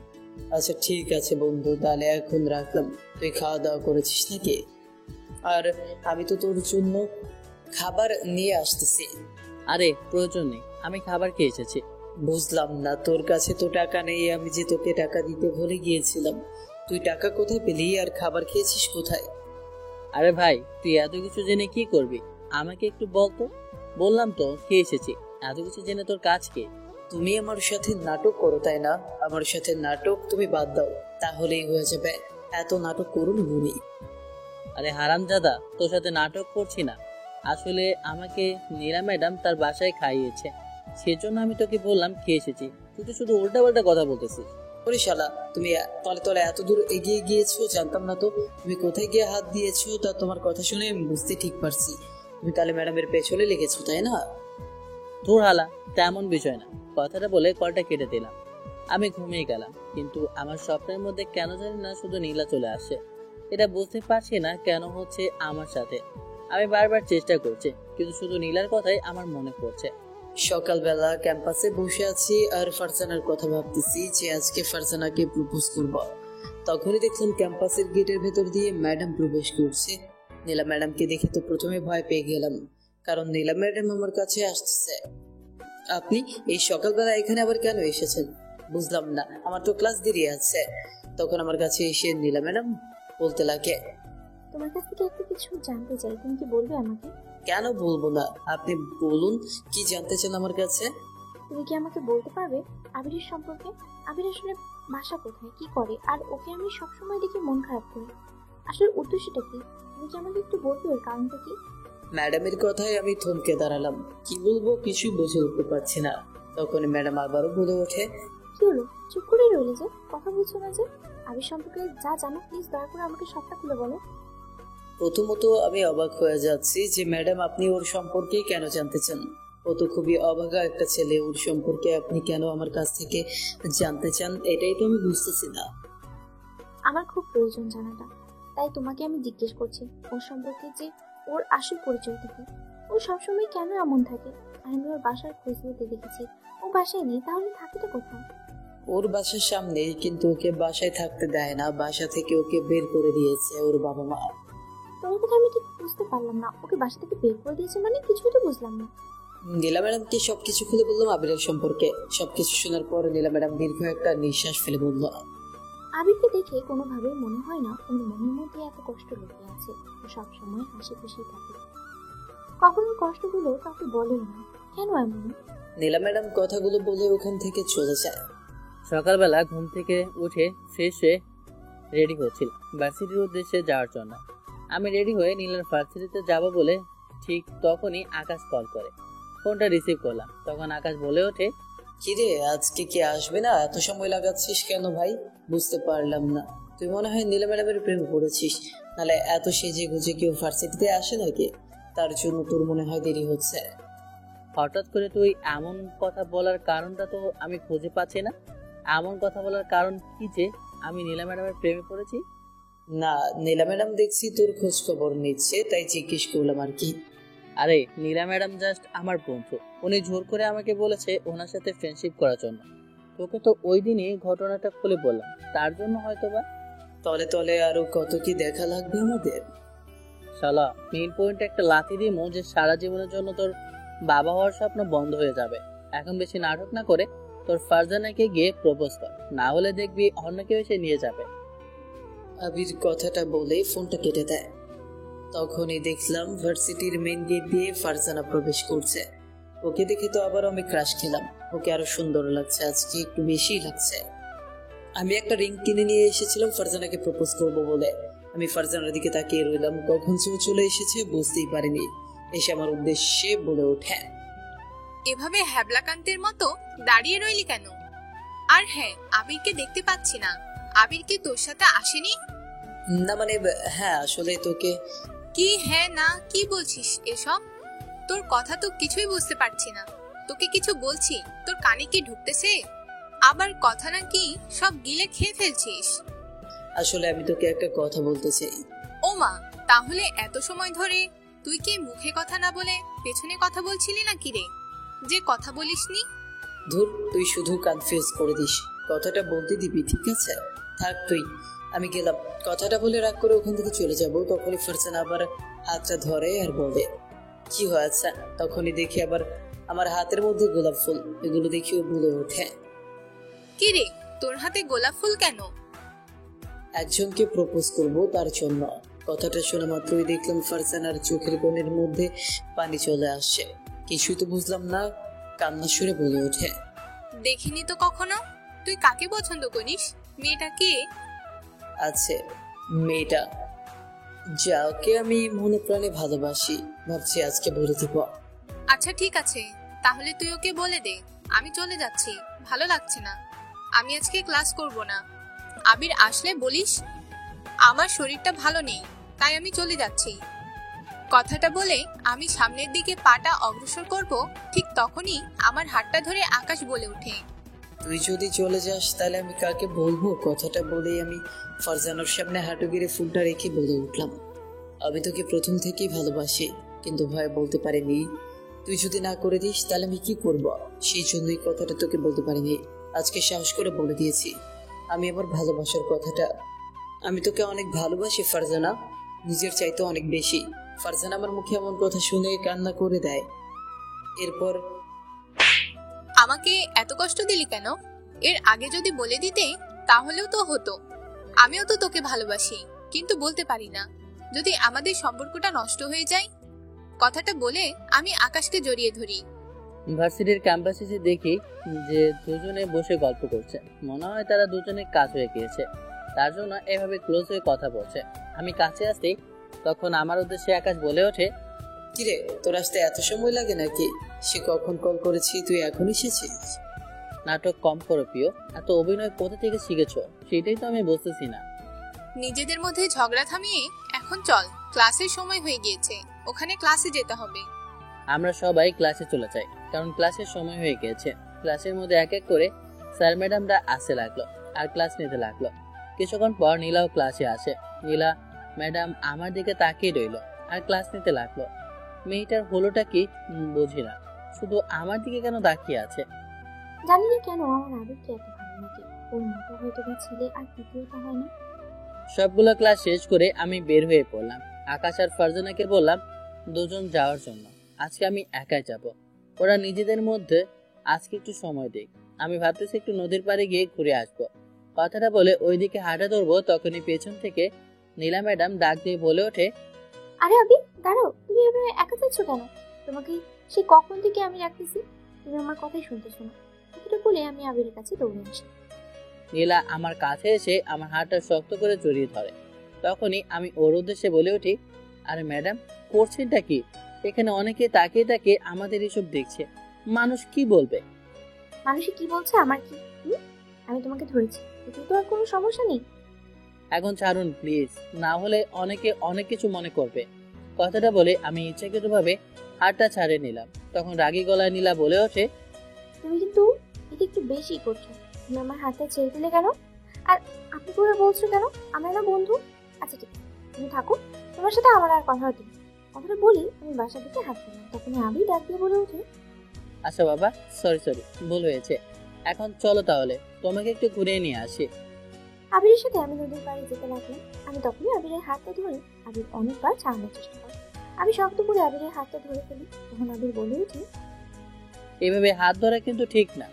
আচ্ছা ঠিক আছে বন্ধু, তাহলে এখন রাখলাম। তুই খাওয়া দাওয়া করেছিস নাকি? আর আমি তো তোর জন্য খাবার নিয়ে আসতেছি। আরে প্রয়োজন নেই, আমি খাবার খেয়ে এসেছি। বুঝলাম না, তোর কাছে তো টাকা নেই। আমি যে তোকে টাকা দিতে ভুলে গিয়েছিলাম। তুই টাকা কোথায় পেলি আর খাবার খেয়েছিস কোথায়? আরে ভাই, তুই এত কিছু জেনে কি করবি? আমাকে একটু বলতো। বললাম তো খেয়ে এসেছি। এত কিছু জেনে তোর কাজ কি? তুমি আমার সাথে নাটক করো, তাই না? আমার সাথে নাটক তুমি বাদ দাও, তাহলেই হয়ে যাবে। এত নাটক করুন গুনি। আরে হারামজাদা, তোর সাথে নাটক করছি না। আসলে আমাকে নীলা ম্যাডাম তার বাসায় খাইয়েছে, সেজন্য আমি তোকে বললাম খেয়ে এসেছি। তুই তো শুধু উল্টা পাল্টা কথা বলতেছিস। ওরে শালা, তুমি তলে তলে এত দূর এগিয়ে গিয়েছো, জানতাম না তো। তুমি কোথায় গিয়ে হাত দিয়েছো তা তোমার কথা শুনে বুঝতে ঠিক পারছি। তুমি তাহলে ম্যাডামের পেছনে লেগেছো, তাই না? তোর হালা, তেমন বিষয় না। কথাটা বলে কলটা কেটে দিলাম। আমি ঘুমিয়ে গেলাম, কিন্তু আমার স্বপ্নের মধ্যে কেন জানি না শুধু নীলা চলে আসে। এটা বুঝতে পারছি না কেন হচ্ছে আমার সাথে। আমি বারবার চেষ্টা করছি, কিন্তু শুধু নীলার কথাই আমার মনে পড়ছে। সকালবেলা ক্যাম্পাসে বসে আছি আর ফারজানার কথা ভাবতেছি যে আজকে ফারজানাকে প্রপোজ করব। তখনই দেখলাম ক্যাম্পাসের গেটের ভেতর দিয়ে ম্যাডাম প্রবেশ করছে। নীলা ম্যাডামকে দেখে তো প্রথমে ভয় পেয়ে গেলাম, কারণ নীলা ম্যাডাম আমার কাছে আসছে। আপনি এই সকালবেলা এখানে আবার কেন এসেছেন? বুঝলাম না, আমার তো ক্লাস দেরি আছে। তখন আমার কাছে এসে নীলা ম্যাডাম বলতে লাগে, তোমার কাছ থেকে একটা কিছু জানতে চাই, তুমি কি বলবে আমাকে? কেন বলবো না, আপনি বলুন কি জানতে চান আমার কাছে। তুমি কি আমাকে বলতে পারবে আবিরের সম্পর্কে? আবির আসলে বাসা কোথায়, কি করে, আর ওকে আমি সবসময় দেখে মন খারাপ করি। আসলে উদ্দেশ্যটা কি? তুমি কি আমাকে একটু বলবে ওর কারণটা কি? ম্যাডামের কথায় আমি থমকে দাঁড়ালাম। কি বলবো কিছুই বুঝে উঠতে পারছি না। তখন ম্যাডাম আবারও বলে ওঠে, কি হলো, চুপ করে রইলে যে? কথা বলছো না যে? আবির সম্পর্কে যা জানো প্লিজ দয়া করে আমাকে সবটা খুলে বলো। প্রথমত আমি অবাক হয়ে যাচ্ছি যে ম্যাডাম আপনি ওর সম্পর্কে কেন জানতে চান। ও তো খুবই অভাগা একটা ছেলে, ওর সম্পর্কে আপনি কেন আমার কাছ থেকে জানতে চান এটাই তো আমি বুঝতেছি না। আমার খুব প্রয়োজন জানাটা, তাই তোমাকে আমি জিজ্ঞেস করছি ওর সম্পর্কে, যে ওর আসল পরিচয়টা কি। ও সবসময় কেন এমন থাকে? আর আমি ওর বাসার খোঁজ নিতে দেখেছি, ও বাসায় নেই, তাহলে থাকেটা কোথায়? ওর বাসার সামনে, কিন্তু ওকে বাসায় থাকতে দেয় না। বাসা থেকে ওকে বের করে দিয়েছে ওর বাবা মা। তোমার কথা আমি ঠিক বুঝতে পারলাম না। ওকে বাসা থেকে বের করে দিয়েছে মানে? কিছুই তো বুঝলাম না। নীলা ম্যাডামকে সবকিছু খুলে বললাম আবিরের সম্পর্কে। সবকিছু শোনার পর নীলা ম্যাডাম দীর্ঘ একটা নিঃশ্বাস ফেলে বলল, আবিরকে দেখে কোনোভাবেই মনে হয় না ওর মনের মধ্যে এত কষ্ট লুকিয়ে আছে। ও সবসময় হাসি খুশি থাকে। কখনো কষ্টগুলো কাউকে বলেও না, কেন এমন? নীলা ম্যাডাম কথাগুলো বলে ওখান থেকে চলে যায়। সকালবেলা ঘুম থেকে উঠে ফ্রেশ হয়ে রেডি হচ্ছিল ভার্সিটির উদ্দেশ্যে যাওয়ার জন্য। আমি রেডি হয়ে নীলার ভার্সিটিতে যাব বলে ঠিক তখনই আকাশ কল করে। ফোনটা রিসিভ করলাম, তখন আকাশ বলে ওঠে, কিরে আজকে কি আসবে না? এত সময় লাগাচ্ছিস কেন ভাই? বুঝতে পারলাম না। তুই মনে হয় নীলা ম্যাডামের প্রেমে পড়েছিস, নাহলে এত সেজে গুজে কেউ ভার্সিটিতে আসে নাকি? তার জন্য তোর মনে হয় দেরি হচ্ছে। হঠাৎ করে তুই এমন কথা বলার কারণটা তো আমি খুঁজে পাচ্ছি না। এমন কথা বলার কারণ কি যে আমি নীলা ম্যাডামের প্রেমে পড়েছি? না, নীলা ম্যাডাম দেখছি তোর খোঁজ খবর নিচ্ছে, তাই জিজ্ঞেস করলাম আর কি। আরে নীলা ম্যাডাম জাস্ট আমার বন্ধু, উনি জোর করে আমাকে বলেছে ওনার সাথে ফ্রেন্ডশিপ করার জন্য। তোকে তো ওই দিনই ঘটনাটা খুলে বললাম, তার জন্য হয়তোবা। তলে তলে আরো কত কি দেখা লাগবে আমাদের। শালা মেইন পয়েন্টে একটা লাথি দিয়ে যে সারা জীবনের জন্য তোর বাবা হওয়ার স্বপ্ন বন্ধ হয়ে যাবে। এখন বেশি নাটক না করে তোর ফারজানাকে গিয়ে প্রপোজ কর, না হলে দেখবি অন্য কেউ এসে নিয়ে যাবে। আবির কথাটা বলে ফোনটা কেটে দেয়। তখনই দেখলাম ভার্সিটির মেইন গেট দিয়ে ফারজানা প্রবেশ করছে। ওকে দেখে তো আবার আমি ক্রাশ খেলাম। ওকে আরো সুন্দর লাগছে, আজকে একটু বেশি লাগছে। আমি একটা রিং কিনে নিয়ে এসেছিলাম ফারজানাকে প্রপোজ করব বলে। আমি ফারজানার দিকে তাকিয়ে রইলাম, কখন সে চলে এসেছে বুঝতেই পারিনি। এসে আমার উদ্দেশ্যে বলে ওঠে, এভাবে হ্যাবলাকান্তের মতো দাঁড়িয়ে রইলি কেন? আর হ্যাঁ, আবিরকে দেখতে পাচ্ছি না। আবির কি তোর সাথে আসেনি? না মানে হ্যাঁ, আসলে তোকে। কি হ্যাঁ না কি বলছিস এসব? তোর কথা তো কিছুই বুঝতে পারছি না। তোকে কিছু বলছি, তোর কানে কি ঢুকতেছে? আবার কথা না কি সব গিলে খেয়ে ফেলছিস? আসলে আমি তোকে একটা কথা বলতে চাই। ও মা, তাহলে এত সময় ধরে তুই কি মুখে কথা না বলে পেছনে কথা বলছিলি না কি রে, যে কথা বলিসনি? ধুর, তুই শুধু কনফিউজ করে দিস। কথাটা বলতে দিবি, ঠিক আছে? থাক তুই, আমি গেলাম। কথাটা বলে রাগ করে ওখান থেকে চলে যাব। তখনই ফারজানা আবার হাতটা ধরে আর বলে, কি হয়েছে? তখনই দেখি আবার আমার হাতের মধ্যে গোলাপ ফুল। এগুলো দেখি ও বলে ওঠে, কি রে, তোর হাতে গোলাপ ফুল কেন? একজনকে প্রপোজ করব তার জন্য। কথাটা শোনা মাত্রই দেখলাম ফারজানার চোখের কোণের মধ্যে পানি চলে আসছে। কিছুই তো বুঝলাম না, কান্না সুরে বলে ওঠে, দেখিনি তো কখনো। তুই কাকে পছন্দ করিস? মেয়েটা কে? আছে মেয়েটা, যাকে আমি মনে প্রাণে ভালোবাসি। ভাবছি আজকে বলে দিব। আচ্ছা ঠিক আছে, তাহলে তুই ওকে বলে দে আমি চলে যাচ্ছি, ভালো লাগছে না, আমি আজকে ক্লাস করব না। আবির আসলে বলিস আমার শরীরটা ভালো নেই, তাই আমি চলে যাচ্ছি। কথাটা বলে আমি সামনের দিকে পাটা অগ্রসর করব, ঠিক তখনই আমার হাতটা ধরে আকাশ বলে ওঠে, তুই যদি চলে যাস তাহলে আমি কাকে বলবো? কথাটা বলেই আমি ফারজানার সামনে হাঁটু গেড়ে ফুলটা রেখে বলে উঠলাম, আমি তোকে প্রথম থেকেই ভালোবাসি, কিন্তু ভয় বলতে পারিনি। তুই যদি না করে দিস তাহলে আমি কি করব? সেই জন্যই কথাটা তোকে বলতে পারিনি। আজকে সাহস করে বলে দিয়েছি আমি আমার ভালোবাসার কথাটা। আমি তোকে অনেক ভালোবাসি ফারজানা, নিজের চাইতে অনেক বেশি। ফারজানা আমার মুখে এমন কথা শুনে কান্না করে দেয়। এরপর, আমাকে এত কষ্ট দিলি কেন? এর আগে যদি বলে দিতে তাহলেও তো হতো। আমিও তো তোকে ভালোবাসি, কিন্তু বলতে পারি না। যদি আমাদের সম্পর্কটা নষ্ট হয়ে যায়? কথাটা বলে আমি আকাশকে জড়িয়ে ধরি। ভার্সিটির ক্যাম্পাসে এসে দেখি যে দুজনে বসে গল্প করছে। মনে হয় তারা দুজনে কাজ হয়ে গিয়েছে, তার জন্য এভাবে ক্লোজ হয়ে কথা বলছে। আমি কাছে আসতেই তখন আমার উদ্দেশ্যে আকাশ বলে ওঠে, কিরে তোর আসতে এত সময় লাগে নাকি? সে কখন কল করেছি, তুই এখন এসেছিস? নাটক কম করো প্রিয়, এত অভিনয় কোথা থেকে শিখেছো সেটাই তো আমি বুঝতেছি না। নিজেদের মধ্যে ঝগড়া থামিয়ে এখন চল, ক্লাসের সময় হয়ে গিয়েছে, ওখানে ক্লাসে যেতে হবে। আমরা সবাই ক্লাসে চলে যাই, কারণ ক্লাসের সময় হয়ে গিয়েছে। ক্লাসের মধ্যে এক এক করে স্যার ম্যাডামরা আসতে লাগলো আর ক্লাস নিতে লাগলো। কিছুক্ষণ পর নীলাও ক্লাসে আসে। নীলা ম্যাডাম আমার দিকে তাকিয়ে রইল আর ক্লাস নিতে লাগলো। মেয়েটার হলোটা কি বুঝি না, শুধু আমার দিকে কেন তাকিয়ে আছে। জানি না কেন আমার আবিরকে এত ভালো লাগে। ওর মতো হয়তো বা ছেলে আর দ্বিতীয়টা হয় না। সবগুলো ক্লাস শেষ করে আমি বের হয়ে পড়লাম। আকাশ আর ফারজানাকে বললাম দুজন যাওয়ার জন্য, আজকে আমি একাই যাব। ওরা নিজেদের মধ্যে আজকে একটু সময় দিক। আমি ভাবতেছি একটু নদীর পাড়ে গিয়ে ঘুরে আসবো। কথাটা বলে ওইদিকে হাঁটা ধরবো, তখনই পেছন থেকে নীলা ম্যাডাম ডাক দিয়ে বলে ওঠে, আরে আবি, দাঁড়াও, তুমি এভাবে একা যাচ্ছ কেন? তোমাকে সে কখন থেকে আমি রাখতেছি, তুমি আমার কথাই শুনতেছো না। কথাটা বলে আমি আবিরের কাছে দৌড়ে আসি। নীলা আমার কাছে এসে আমার হাতটা শক্ত করে জড়িয়ে ধরে। তখনই আমি ওর উদ্দেশ্যে বলে উঠি, আরে ম্যাডাম, করছেনটা কি? এখানে অনেকে তাকিয়ে তাকিয়ে আমাদের এসব দেখছে, মানুষ কি বলবে? মানুষে কি বলছে আমার কি? আমি তোমাকে ধরেছি, এতে তো আর কোনো সমস্যা নেই। এখন ছাড়ুন প্লিজ, না হলে অনেকে অনেক কিছু মনে করবে। কথাটা বলে আমি ইচ্ছাকৃতভাবে হাতটা ছাড়ে নিলাম। তখন রাগী গলায় নীলা বলে ওঠে, তুমি কিন্তু এটা একটু বেশি করছো। তুমি আমার হাতটা ছেড়ে দিলে কেন? আর আপনি করে বলছো কেন? আমরা না বন্ধু? আচ্ছা ঠিক আছে, তুমি থাকো, তোমার সাথে আমার আর কথা হতো না। কথাটা বলি আমি বাসার দিকে হাত দিলাম। তখন আবি ডাক দিয়ে বলে ওঠে, আচ্ছা বাবা, সরি, ভুল হয়েছে। এখন চলো তাহলে, তোমাকে একটু ঘুরিয়ে নিয়ে আসি। আবিরের সাথে আমি নদীর পাড়ে যেতে লাগলাম। আমি তখনই আবিরের হাতটা ধরে আবির অনেকবার ছাড়ানোর চেষ্টা করে। আমি শক্ত করে আবিরের হাতটা ধরে ফেলি। তখন আবির বলে ওঠে, এভাবে হাত ধরা কিন্তু ঠিক না।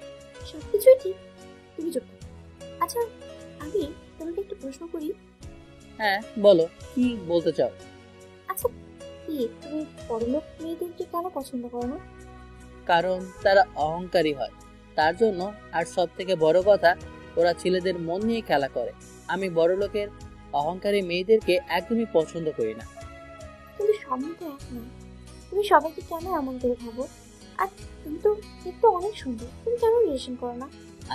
সবকিছুই ঠিক, তুমি চুপ থাকো। আচ্ছা আবির, তোমাকে একটা প্রশ্ন করি। হ্যাঁ বলো, কি বলতে চাও? আচ্ছা কি তুমি বড়লোক মেয়েদেরকে কেন পছন্দ করো না? কারণ তারা অহংকারী হয়, তার জন্য। আর সব থেকে বড় কথা, ওরা ছেলেদের মন নিয়ে খেলা করে। আমি বড় লোকের অহংকারী মেয়েদেরকে একদমই পছন্দ করি না। কিন্তু সব মেয়ে তো এক নয়, তুমি সবাইকে কেন এমন করে ভাবো? আর তুমি তো দেখতে অনেক সুন্দর, তুমি কেন রিলেশন করো না?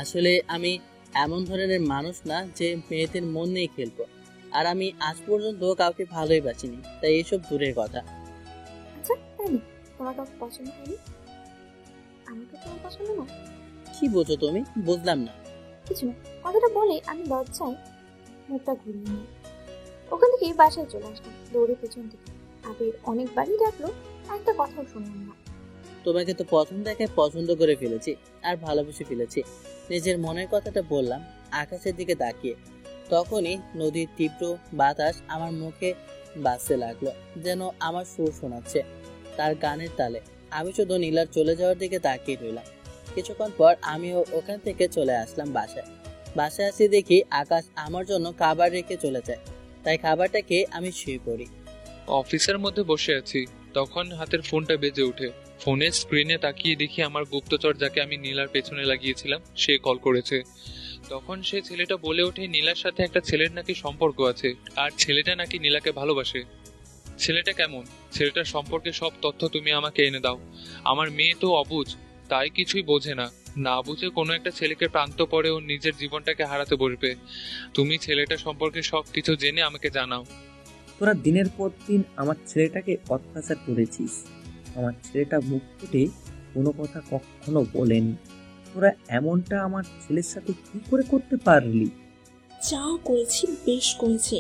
আসলে আমি এমন ধরনের মানুষ না যে মেয়েদের মন নিয়ে খেলবো। আর আমি আজ পর্যন্ত কাউকে ভালোই বাসিনি, তাই এসব দূরের কথা। আচ্ছা তাই না, তোমার কাউকে পছন্দ হয়নি? আমাকে তোমার পছন্দ না? কি বোঝো তুমি? বুঝলাম না। কিছু না, কথাটা বলে আমি লজ্জায় মুখটা ঘুরিয়ে নিই। ওখান থেকে বাসায় চলে আসলাম দৌড়ে পেছন থেকে। আবির অনেকবারই ডাকলো, একটা কথাও শুনলাম না। তোমাকে তো প্রথম দেখে পছন্দ করে ফেলেছি আর ভালোবেসে ফেলেছি। নিজের মনের কথাটা বললাম আকাশের দিকে তাকিয়ে। তখনই নদীর তীব্র বাতাস আমার মুখে বাজতে লাগলো, যেন আমার সুর শোনাচ্ছে তার গানের তালে। আমি শুধু নীলার চলে যাওয়ার দিকে তাকিয়ে রইলাম। কিছুক্ষণ পর আমিও ওখান থেকে চলে আসলাম বাসায় আসি দেখি আকাশ আমার জন্য খাবার রেখে চলে যায়। তাই খাবারটা খেয়ে আমি শুয়ে পড়ি। অফিসের মধ্যে বসে আছি, তখন হাতের ফোনটা বেজে ওঠে। ফোনের স্ক্রিনে তাকিয়ে দেখি আমার গুপ্তচর, যাকে আমি নীলার পেছনে লাগিয়েছিলাম, সে কল করেছে। তখন সে ছেলেটা বলে ওঠে নীলার সাথে একটা ছেলের নাকি সম্পর্ক আছে, আর ছেলেটা নাকি নীলাকে ভালোবাসে। ছেলেটা কেমন, ছেলেটার সম্পর্কে সব তথ্য তুমি আমাকে এনে দাও। আমার মেয়ে তো অবুঝ, তাই কিছুই বোঝে না। না বুঝে কোনো একটা ছেলেকে প্রান্ত পরে ও নিজের জীবনটাকে হারাতে বসবে। তুমি ছেলেটা সম্পর্কে সবকিছু জেনে আমাকে জানাও। তোরা দিনের পর দিন আমার ছেলেটাকে অত্যাচার করেছিস। আমার ছেলেটা মুখ ফুটে কোনো কথা কখনো বলেনি। তোরা এমনটা আমার ছেলের সাথে কি করে করতে পারলি? যা করেছি বেশ করেছি।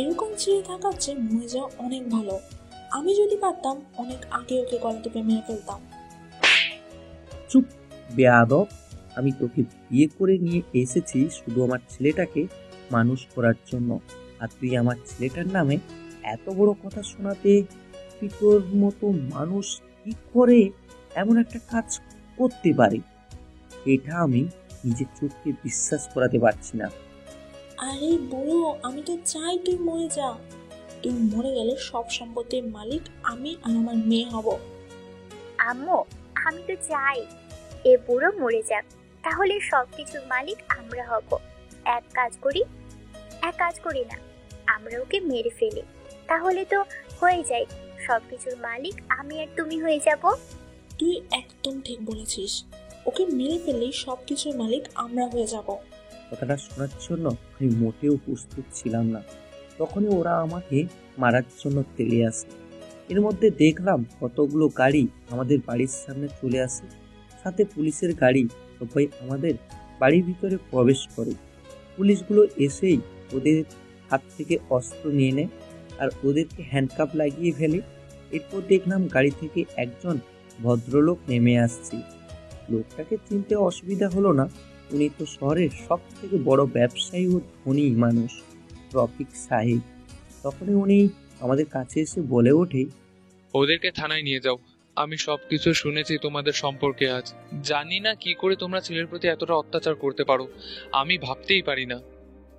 এরকম ছেলে থাকার চেয়ে মরে যাওয়া অনেক ভালো। আমি যদি পারতাম অনেক আগে ওকে গলা টিপে মেরে ফেলতাম। চুপ বেয়াদব! আমি তোকে বিয়ে করে নিয়ে এসেছি শুধু আমার ছেলেটাকে মানুষ করার জন্য, আর তুই আমার ছেলেটার নামে এত বড় কথা শোনাতে? তুই তোর মতো মানুষ কি করে এমন একটা কাজ করতে পারে? এটা আমি নিজের চোখকে বিশ্বাস করাতে পারছি না। আরে বুড়ো, আমি তো চাই তুই মরে যা। তুই মরে গেলে সব সম্পত্তির মালিক আমি আর আমার মেয়ে হব। আম্মু, আমি তো চাই এ বুড়ো মরে যাক, তাহলে সবকিছুর মালিক আমরা হব। এক কাজ করি না, আমরা ওকে মেরে ফেলি, তাহলে তো হয়ে যায় সবকিছুর মালিক আমি আর তুমি হয়ে যাব। তুই একদম ঠিক বলেছিস, ওকে মেরে ফেললেই সবকিছুর মালিক আমরা হয়ে যাব। কথাটা শোনার জন্য আমি মোটেও প্রস্তুত ছিলাম না। তখনই ওরা আমাকে মারার জন্য তেড়ে আসে। এর মধ্যে দেখলাম কতগুলো গাড়ি আমাদের বাড়ির সামনে চলে আসে, সাথে পুলিশের গাড়ি। সবাই আমাদের বাড়ির ভিতরে প্রবেশ করে। পুলিশগুলো এসেই ওদের হাত থেকে অস্ত্র নিয়ে নেয় আর ওদেরকে হ্যান্ডকাপ লাগিয়ে ফেলে। এরপর দেখলাম গাড়ি থেকে একজন ভদ্রলোক নেমে আসছে। লোকটাকে চিনতে অসুবিধা হলো না, উনি তো শহরের সব থেকে বড় ব্যবসায়ী ও ধনী মানুষ, রফিক সাহেব। তখনই উনি আমাদের কাছে এসে বলে ওঠে, ওদেরকে থানায় নিয়ে যাও। আমি সবকিছু শুনেছি তোমাদের সম্পর্কে আজ। জানি না কি করে তোমরা ছেলের প্রতি এতটা অত্যাচার করতে পারো, আমি ভাবতেই পারি না।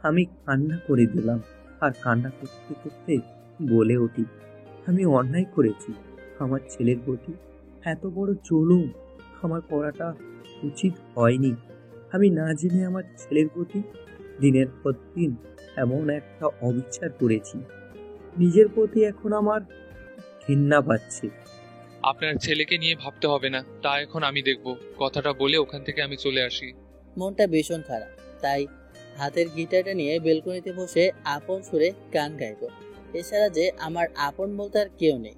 আমি কান্না করে দিলাম আর কান্না করতে করতে বলে উঠি, আমি অন্যায় করেছি আমার ছেলের প্রতি। এত বড় জুলুম আমার করাটা উচিত হয়নি। আমি না জেনে আমার ছেলের প্রতি দিনের পর দিন এমন একটা অবিচার করেছি। নিজের প্রতি এখন আমার ঘৃণা পাচ্ছে। আপনার ছেলেকে নিয়ে ভাবতে হবে না, তা এখন আমি দেখব। কথাটা বলে ওখান থেকে আমি চলে আসি। মনটা ভীষণ খারাপ, তাই হাতের গিটারটা নিয়ে বেলকনিতে বসে আপন সুরে গান গাইব। এছাড়া যে আমার আপন বলতে আর কেউ নেই,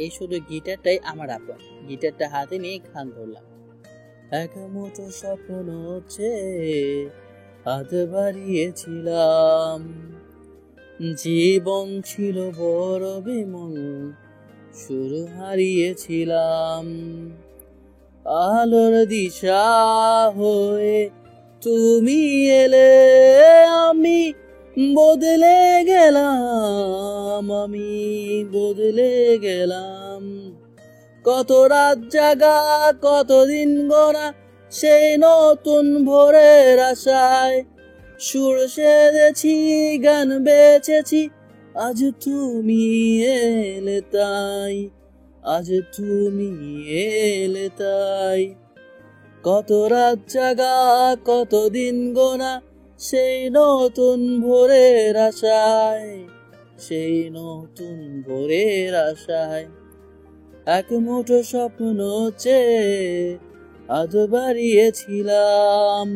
এই শুধু গিটারটাই আমার আপন। গিটারটা হাতে নিয়ে গান ধরলাম। এক মুঠো স্বপ্ন হচ্ছে হাত বাড়িয়েছিলাম, জীবন ছিল বড় বিমল, শুরু হারিয়েছিলাম। আলোর দিশা হয়ে তুমি এলে, আমি বদলে গেলাম, আমি বদলে গেলাম। কত রাত জাগা, কতদিন গোনা, সেই নতুন ভোরের আশায় সুর সেরেছি, গান বেঁচেছি। আজ তুমি এলে তাই, আজ তুমি এলে তাই। কত রাত জাগা, কতদিন গোনা, সেই নতুন ভোরের আশায়, সেই নতুন ভোরের আশায়। এক মুঠো স্বপ্ন চেয়ে আজ বাড়িয়েছিলাম,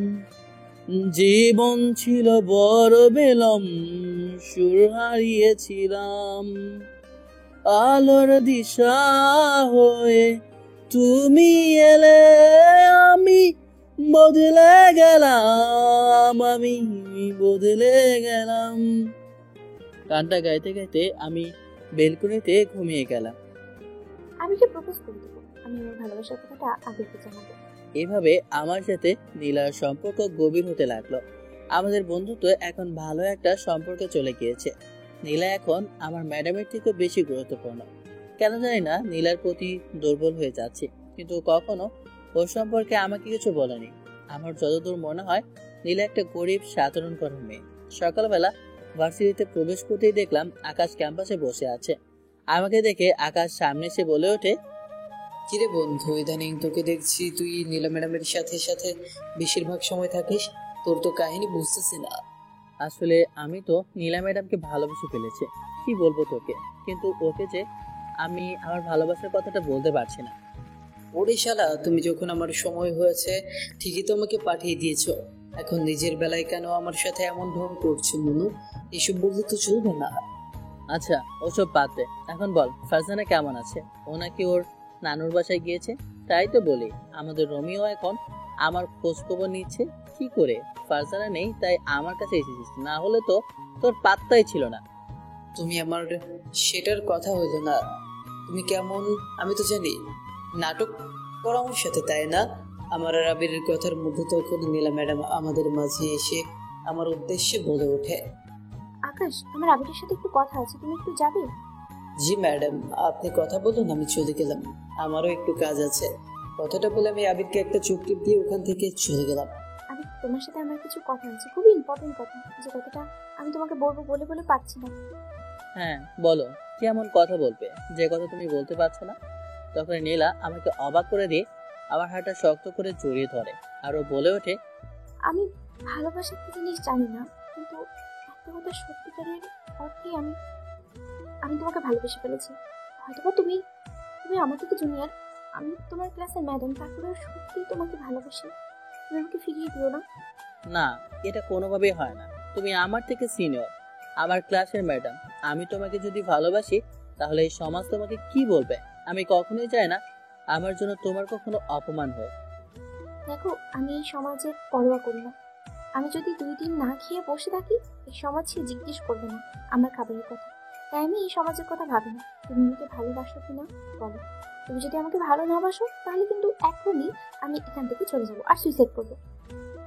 জীবন ছিল বড় বেলম, সুর হারিয়েছিলাম। আলোর দিশা হয়ে তুমি এলে, আমি বদলে গেলাম, আমি বদলে গেলাম। গানটা গাইতে গাইতে আমি বেলকনিতে ঘুমিয়ে গেলাম। আমি কি প্রপোজ করে দেবো, আমি আমার ভালোবাসার কথাটা আবিরকে জানাবো। এভাবে আমার সাথে নীলার সম্পর্ক গভীর হতে লাগলো। আমাদের বন্ধুত্ব এখন ভালো একটা সম্পর্কে চলে গিয়েছে। নীলা এখন আমার ম্যাডামের থেকে বেশি গুরুত্বপূর্ণ। কেন জানি না নীলার প্রতি দুর্বল হয়ে যাচ্ছে, কিন্তু কখনো ওর সম্পর্কে আমাকে কিছু বলেনি। আমার যতদূর মনে হয় নীলা একটা গরিব সাধারণ ঘরের মেয়ে। সকালবেলা ভার্সিটিতে প্রবেশ করতেই দেখলাম আকাশ ক্যাম্পাসে বসে আছে। আমাকে দেখে আকাশ সামনে এসে বলে ওঠে, কিরে বন্ধু, ইদানিং তোকে দেখছি তুই নীলা ম্যাডামের সাথে সাথে বেশিরভাগ সময় থাকিস, তোর তো কাহিনী বুঝতেছি না। আসলে আমি তো নীলা ম্যাডামকে ভালোবেসে ফেলেছি, কি বলবো তোকে, কিন্তু ওকে যে আমি আমার ভালোবাসার কথাটা বলতে পারছি না। ওরে শালা, তুমি যখন আমার সময় হয়েছে ঠিকই তো আমাকে পাঠিয়ে দিয়েছো, এখন নিজের বেলায় কেন আমার সাথে এমন ঢং করছো মনু? এসব বলতে তো চলবে না। আচ্ছা ওসব বাদ দে, এখন বল ফারজানা কেমন আছে? ও নাকি ওর নানুর বাসায় গিয়েছে। তাই তো বলি, আমাদের রোমিও এখন আমার খোঁজ খবর নিচ্ছে। কি করে? ফারজানা নেই তাই আমার কাছে এসেছিস, না হলে তো তোর পাত্তাই ছিল না। তুমি আমার সেটার কথা হইলো না। তুমি কেমন আমি তো জানি, নাটক করা আমার সাথে, তাই না? আমার আর আবিরের কথার মধ্যে তখন নীলা ম্যাডাম আমাদের মাঝে এসে আমার উদ্দেশ্যে বলে ওঠে, আকাশ, আমার আবিরের সাথে একটু কথা আছে, তুমি একটু যাবে? জি ম্যাডাম, আপনি কথা বলুন, আমি চলে গেলাম, আমারও একটু কাজ আছে। কথাটা বলে আমি আবিরকে একটা চুক্তি দিয়ে ওখান থেকে চলে গেলাম। আবির, তোমার সাথে আমার কিছু কথা আছে, খুবই ইম্পর্টেন্ট কথা, যে কথাটা আমি তোমাকে বলবো বলে বলে পারছি না। হ্যাঁ বলো, কেমন কথা বলবে যে কথা তুমি বলতে পারছো না? তখন নীলা আমাকে অবাক করে দিয়ে আমার হাতটা শক্ত করে জড়িয়ে ধরে, আর ও বলে ওঠে, আমি ভালোবাসার কি জিনিস জানি না, কিন্তু একটা কথা সত্যিকারের অর্থে আমি আমি তোমাকে ভালোবেসে ফেলেছি। হয়তোবা তুমি তুমি আমার থেকে জুনিয়র, আমি তোমার ক্লাসের ম্যাডাম, তারপরে সত্যি তোমাকে ভালোবাসি। তুমি আমাকে ফিরিয়ে দিও না। না, এটা কোনোভাবেই হয় না। তুমি আমার থেকে সিনিয়র, আমার ক্লাসের ম্যাডাম। আমি তোমাকে যদি ভালোবাসি তাহলে এই সমাজ তোমাকে কি বলবে? আমি কখনোই চাই না আমার জন্য তোমার কখনো অপমান হোক। দেখো, আমি এই সমাজের পরোয়া করি না। আমি যদি 2 দিন না খেয়ে বসে থাকি, এই সমাজ সে জিজ্ঞেস করবে না আমার খাবারের কথা। তাই আমি এই সমাজের কথা ভাবি না। তুমি আমাকে ভালোবাসো কিনা বলো। তুমি যদি আমাকে ভালো না বাসো তাহলে কিন্তু এখনই আমি এখান থেকে চলে যাবো আর সুইসাইড করবো।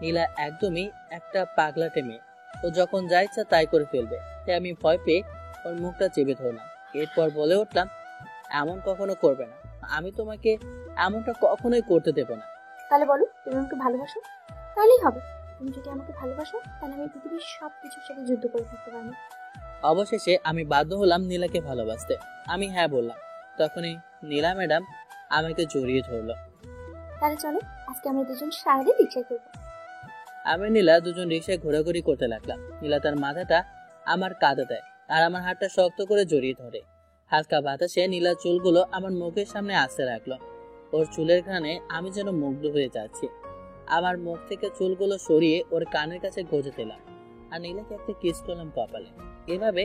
নীলা একদমই একটা পাগলাটে মেয়ে, ও যখন যা ইচ্ছা তাই করে ফেলবে। তাই আমি ভয় পেয়ে ওর মুখটা চেপে ধরলাম। এরপর বলে উঠলাম, এমন কখনো করবে না, আমি তোমাকে এমনটা কখনোই করতে দেবো না। তাহলে বলো, তুমি আমাকে ভালোবাসো? তাহলেই হবে। তুমি যদি আমাকে ভালোবাসো তাহলে আমি পৃথিবীর সব কিছুর সাথে যুদ্ধ করে থাকতে পারবো। অবশেষে আমি বাধ্য হলাম নীলাকে ভালোবাসতে। আমি হ্যাঁ বললাম। তখনই নীলা ম্যাডাম আমাকে জড়িয়ে ধরলো। তাহলে চলো আজকে আমরা দুজন সারাদিন রিক্সায় করবো। আমি নীলা দুজন রিক্সায় ঘোরাঘুরি করতে লাগলাম। নীলা তার মাথাটা আমার কাঁধে দেয় আর আমার হাতটা শক্ত করে জড়িয়ে ধরে। হালকা বাতাসে নীলার চুলগুলো আমার মুখের সামনে আসতে রাখলো। ওর চুলের ঘ্রাণে আমি যেন মুগ্ধ হয়ে যাচ্ছি। আমার মুখ থেকে চুলগুলো সরিয়ে ওর কানের কাছে গজে দিলাম আর নীলাকে একটা কিস করলাম কপালে। এভাবে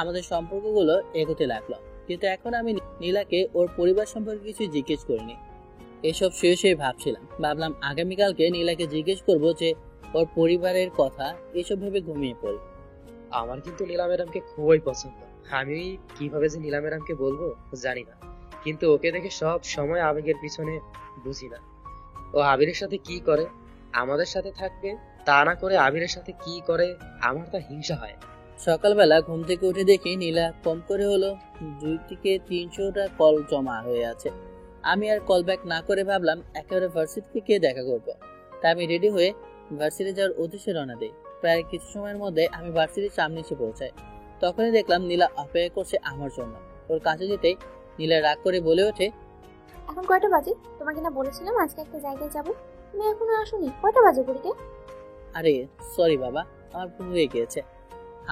আমাদের সম্পর্কগুলো এগোতে লাগলো। কিন্তু এখন আমি নীলাকে ওর পরিবার সম্পর্কে কিছু জিজ্ঞেস করিনি। এসব শুয়ে শুয়ে ভাবলাম আগামীকালকে নীলাকে জিজ্ঞেস করবো যে ওর পরিবারের কথা। এসব ভেবে ঘুমিয়ে পড়ি। আমার কিন্তু নীলা ম্যাডামকে খুবই পছন্দ। আমি কিভাবে যে নীলা ম্যাডামকে বলবো জানি না, কিন্তু ওকে দেখে সব সময় আবেগের পিছনে বুঝি না। ও আবিরের সাথে কি করে, আমাদের সাথে থাকবে, তা না করে আবিরের সাথে কি করে, আমার তা হিংসা হয়। সকালবেলা ঘুম থেকে উঠে দেখি নীলা কম করে হলো 2 থেকে 300টা কল জমা হয়ে আছে। আমি আর কল ব্যাক না করে ভাবলাম একেবারে ভার্সিটি থেকে দেখা করবো। তাই আমি রেডি হয়ে ভার্সিটি যাওয়ার উদ্দেশ্যে রওনা দিই। প্রায় কিছু সময়ের মধ্যে আমি ভার্সিটির সামনে এসে পৌঁছাই। তখনই দেখলাম নীলা অপেক্ষা করছে আমার জন্য। ওর কাছে যেতেই নীলা রাগ করে বলে ওঠে, এখন কয়টা বাজে? তোমাকে না বলেছিলাম আজকে একটা জায়গায় যাব, তুমি এখনো আসোনি। কয়টা বাজে ঘড়িতে? আরে সরি বাবা, আমার ভুল হয়ে গিয়েছে।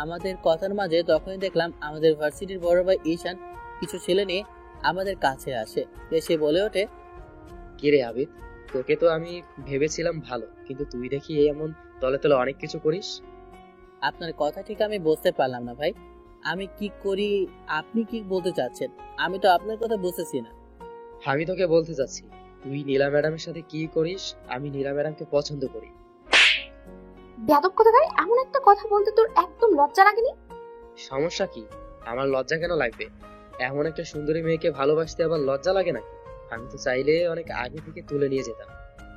আমাদের কথার মাঝে তখনই দেখলাম আমাদের ভার্সিটির বড় ভাই ঈশান কিছু ছেলে নিয়ে আমাদের কাছে আসে। এসে বলে ওঠে, কি রে আবির, তোকে তো আমি ভেবেছিলাম ভালো, কিন্তু তুই দেখি এমন তলে তলে অনেক কিছু করিস। আপনার কথা ঠিক আমি বুঝতে পারলাম না ভাই। আমি কি করি আপনি কি বলতে চাচ্ছেন? আমি তো আপনার কথা বুঝতেছি না। আমি তোকে বলতে চাচ্ছি, তুই নীলা ম্যাডামের সাথে কি করিস। আমি নীলা ম্যাডামকে পছন্দ করি। বেয়াদব কোথাকার! এমন একটা কথা বলতে তোর একদম লজ্জা লাগেনি? সমস্যা কি? আমার লজ্জা কেন লাগবে? এমন একটা সুন্দরী মেয়েকে ভালোবাসতে আবার লজ্জা লাগে নাকি? আমি তো চাইলে অনেক আগে থেকে তুলে নিয়ে যেতাম।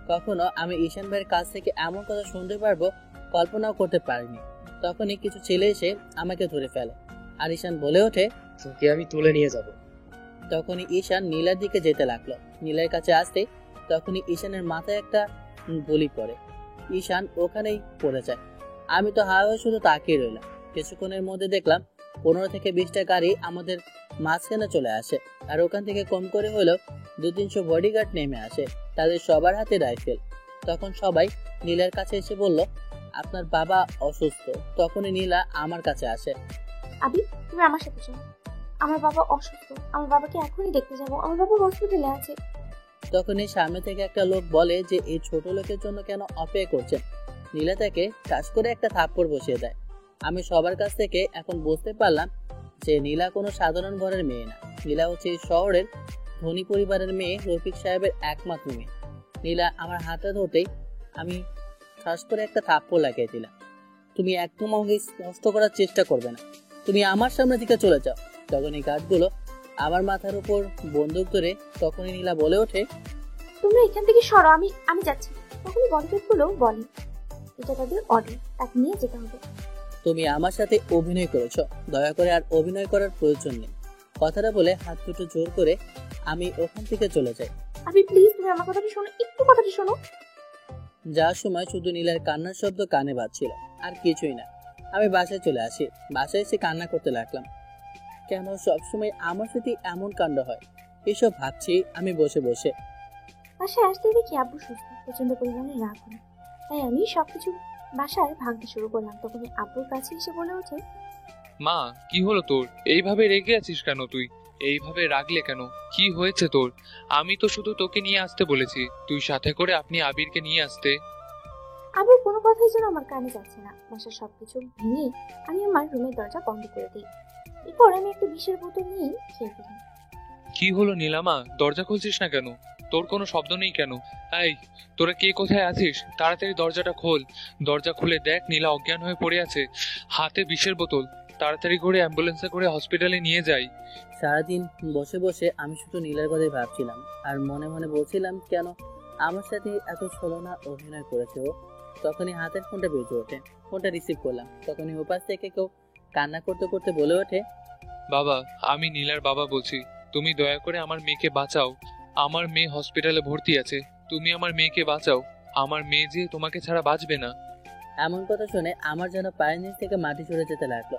কখনো আমি ঈশান ভাইয়ের কাছ থেকে এমন কথা শুনতে পারবো কল্পনাও করতে পারিনি। তখনই কিছু ছেলে এসে আমাকে ধরে ফেলে আর ঈশান বলে ওঠে, তোকে আমি তুলে নিয়ে যাব। তখনই ঈশান নীলার দিকে যেতে লাগলো। নীলার কাছে আসতে তখনই ঈশানের মাথায় একটা গুলি পড়ে। ঈশান ওখানেই পড়ে যায়। আমি তো হা হয়ে শুধু তাকিয়ে রইলাম। কিছুক্ষণের মধ্যে দেখলাম 15 থেকে 20টা গাড়ি আমাদের মাঝখানে চলে আসে আর ওখান থেকে কম করে হলেও 200-300 বডিগার্ড নেমে আসে, তাদের সবার হাতে রাইফেল। তখন সবাই নীলার কাছে এসে বলল, আপনার বাবা অসুস্থ। তখনই নীলা আমার কাছে আসে। আবি, তুমি আমার সাথে চলো। আমার বাবা অসুস্থ, আমার বাবাকে এখনই দেখতে যাবো, আমার বাবা হসপিটালে আছে। তখনই সামনে থেকে একটা লোক বলে যে এই ছোট লোকের জন্য কেন অপেক্ষা করছেন। নীলা তাকে কাজ করে একটা থাপ্পড় বসিয়ে দেয়। আমি সবার কাছ থেকে এখন বুঝতে পারলাম যে নীলা কোনো সাধারণ ঘরের মেয়ে না। নীলা হচ্ছে এই শহরের ধনী পরিবারের মেয়ে, রফিক সাহেবের একমাত্র মেয়ে। নীলা আমার হাতে ধরতেই আমি ঠাস করে একটা থাপ্পড় লাগিয়ে দিলাম। তুমি একদম আমাকে স্পষ্ট করার চেষ্টা করবে না, তুমি আমার সামনে থেকে চলে যাও। তখন এই গার্ডগুলো আমার মাথার উপর বন্দুক ধরে। তখনই নীলা বলে ওঠে, তোমরা এখান থেকে সরো, আমি যাচ্ছি। তখনই বডিগার্ডগুলো বলে, এটা তাদের অর্ডার, তাকে নিয়ে যেতে হবে। তুমি আমার সাথে অভিনয় করেছ, দয়া করে আর অভিনয় করার প্রয়োজন নেই। কথাটা বলে হাত দুটো জোর করে আমি ওখান থেকে চলে যাই। আবি প্লিজ, তুমি আমার কথাটা শোনো, একটু কথাটা শোনো। যাওয়ার সময় শুধু নীলার কান্নার শব্দ কানে বাজছিল, আর কিছুই না। আমি বাসায় চলে আসি। বাসায় এসে কান্না করতে লাগলাম। কেন সবসময় আমার সাথে এমন কাণ্ড হয়, এসব ভাবছি আমি বসে বসে। বাসায় আসতে দেখি আব্বু সুস্থ, প্রচন্ড পরিমাণে রাগ হয়। তাই আমি সবকিছু বাসায় ভাঙতে শুরু করলাম। তখন আব্বুর কাছে এসে বলে ওঠে, মা, কি হলো তোর? এইভাবে রেগে আছিস কেন তুই? এইভাবে রাগলে কেন? কি হয়েছে তোর? আমি তো শুধু তোকে নিয়ে আসতে বলেছি, তুই সাথে করে আপনি আবিরকে নিয়ে আসতে। আব্বুর কোনো কথাই যেন আমার কানে যাচ্ছে না। বাসার সবকিছু ভেঙে আমি আমার রুমের দরজা বন্ধ করে দিই। এরপর আমি একটা বিষের বোতল নিয়ে খেয়ে ফেলি। কি হলো নীলামা, দরজা খুলছিস না কেন? তোর কোনো শব্দ নেই কেন? এই, তোরা কে কোথায় আছিস? তাড়াতাড়ি দরজাটা খোল। দরজা খুলে দেখ নীলা অজ্ঞান হয়ে পড়ে আছে, হাতে বিষের বোতল। তাড়াতাড়ি করে অ্যাম্বুলেন্সে করে হসপিটালে নিয়ে যাই। সারাদিন বসে বসে আমি শুধু নীলার কথাই ভাবছিলাম আর মনে মনে বলছিলাম কেন আমার সাথে এত ছলনা অভিনয় করেছে ও। তখনই হাতের ফোনটা বেজে ওঠে। ফোনটা রিসিভ করলাম। তখনই ওপাশ থেকে কেউ কান্না করতে করতে বলে ওঠে, বাবা, আমি নীলার বাবা বলছি, তুমি দয়া করে আমার মেয়েকে বাঁচাও। আমার মেয়ে হসপিটালে ভর্তি আছে, তুমি আমার মেয়েকে বাঁচাও। আমার মেয়ে যে তোমাকে ছাড়া বাঁচবে না। এমন কথা শুনে আমার যেন পায়ের নিচ থেকে মাটি সরে যেতে লাগলো।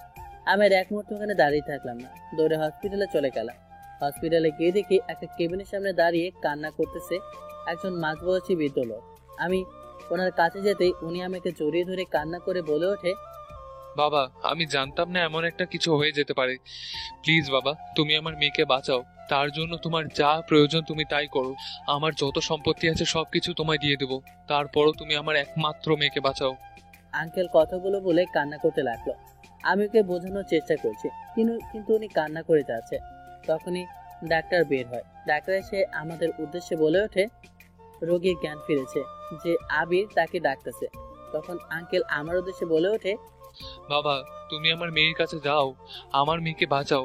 আমি আর এক মুহূর্ত ওখানে দাঁড়িয়ে থাকলাম না, দৌড়ে হসপিটালে চলে গেলাম। হসপিটালে গিয়ে দেখি একটা কেবিনের সামনে দাঁড়িয়ে কান্না করতেছে একজন মাঝবয়সী বৃদ্ধ লোক। আমি ওনার কাছে যেতেই উনি আমাকে জড়িয়ে ধরে কান্না করে বলে ওঠে, বাবা, আমি জানতাম না এমন একটা কিছু হয়ে যেতে পারে। প্লিজ বাবা, তুমি আমার মেয়েকে বাঁচাও। তার জন্য তোমার যা প্রয়োজন তুমি তাই করো। আমার যত সম্পত্তি আছে সবকিছু তোমায় দিয়ে দেবো, তারপরও তুমি আমার একমাত্র মেয়েকে বাঁচাও। আঙ্কেল কথাগুলো বলে কান্না করতে লাগলো। আমি ওকে বোঝানোর চেষ্টা করছি, কিন্তু উনি কান্না করে যাচ্ছে। তখনই ডাক্তার বের হয়। ডাক্তার এসে আমাদের উদ্দেশ্যে বলে ওঠে, রোগীর জ্ঞান ফিরেছে, যে আবির তাকে ডাকতেছে। তখন আঙ্কেল আমার উদ্দেশ্যে বলে ওঠে, বাবা, তুমি আমার মেয়ের কাছে যাও, আমার মেয়েকে বাঁচাও।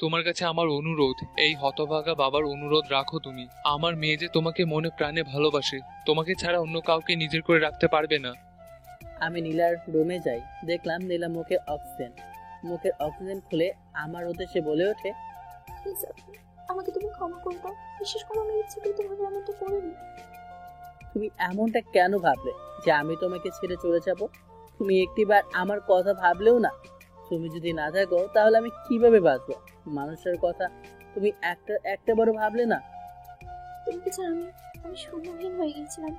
তোমার কাছে আমার অনুরোধ, এই হতভাগা বাবার অনুরোধ রাখো তুমি। আমার মেয়ে যে তোমাকে মনে প্রাণে ভালোবাসে, তোমাকে ছাড়া অন্য কাউকে নিজের করে রাখতে পারবে না। আমি নীলার রুমে যাই। দেখলাম নীলা মুখের অক্সিজেন খুলে আমার উদ্দেশ্যে বলে ওঠে, প্লিজ আপু, আমাকে তুমি ক্ষমা করে দাও। বিশেষ করে আমি ইচ্ছাকৃতভাবে আমি এটা করিনি। তুমি এমনটা কেন ভাবলে যে আমি তোমাকে ছেড়ে চলে যাব? তুমি একটিবার আমার কথা ভাবলেও না। তুমি যদি না থাকো তাহলে আমি কিভাবে বাঁচবো? মানুষের কথা তুমি একটা বড় ভাবলে না। তুমি কি জানো আমি শূন্যহীন হয়ে গেছিলাম।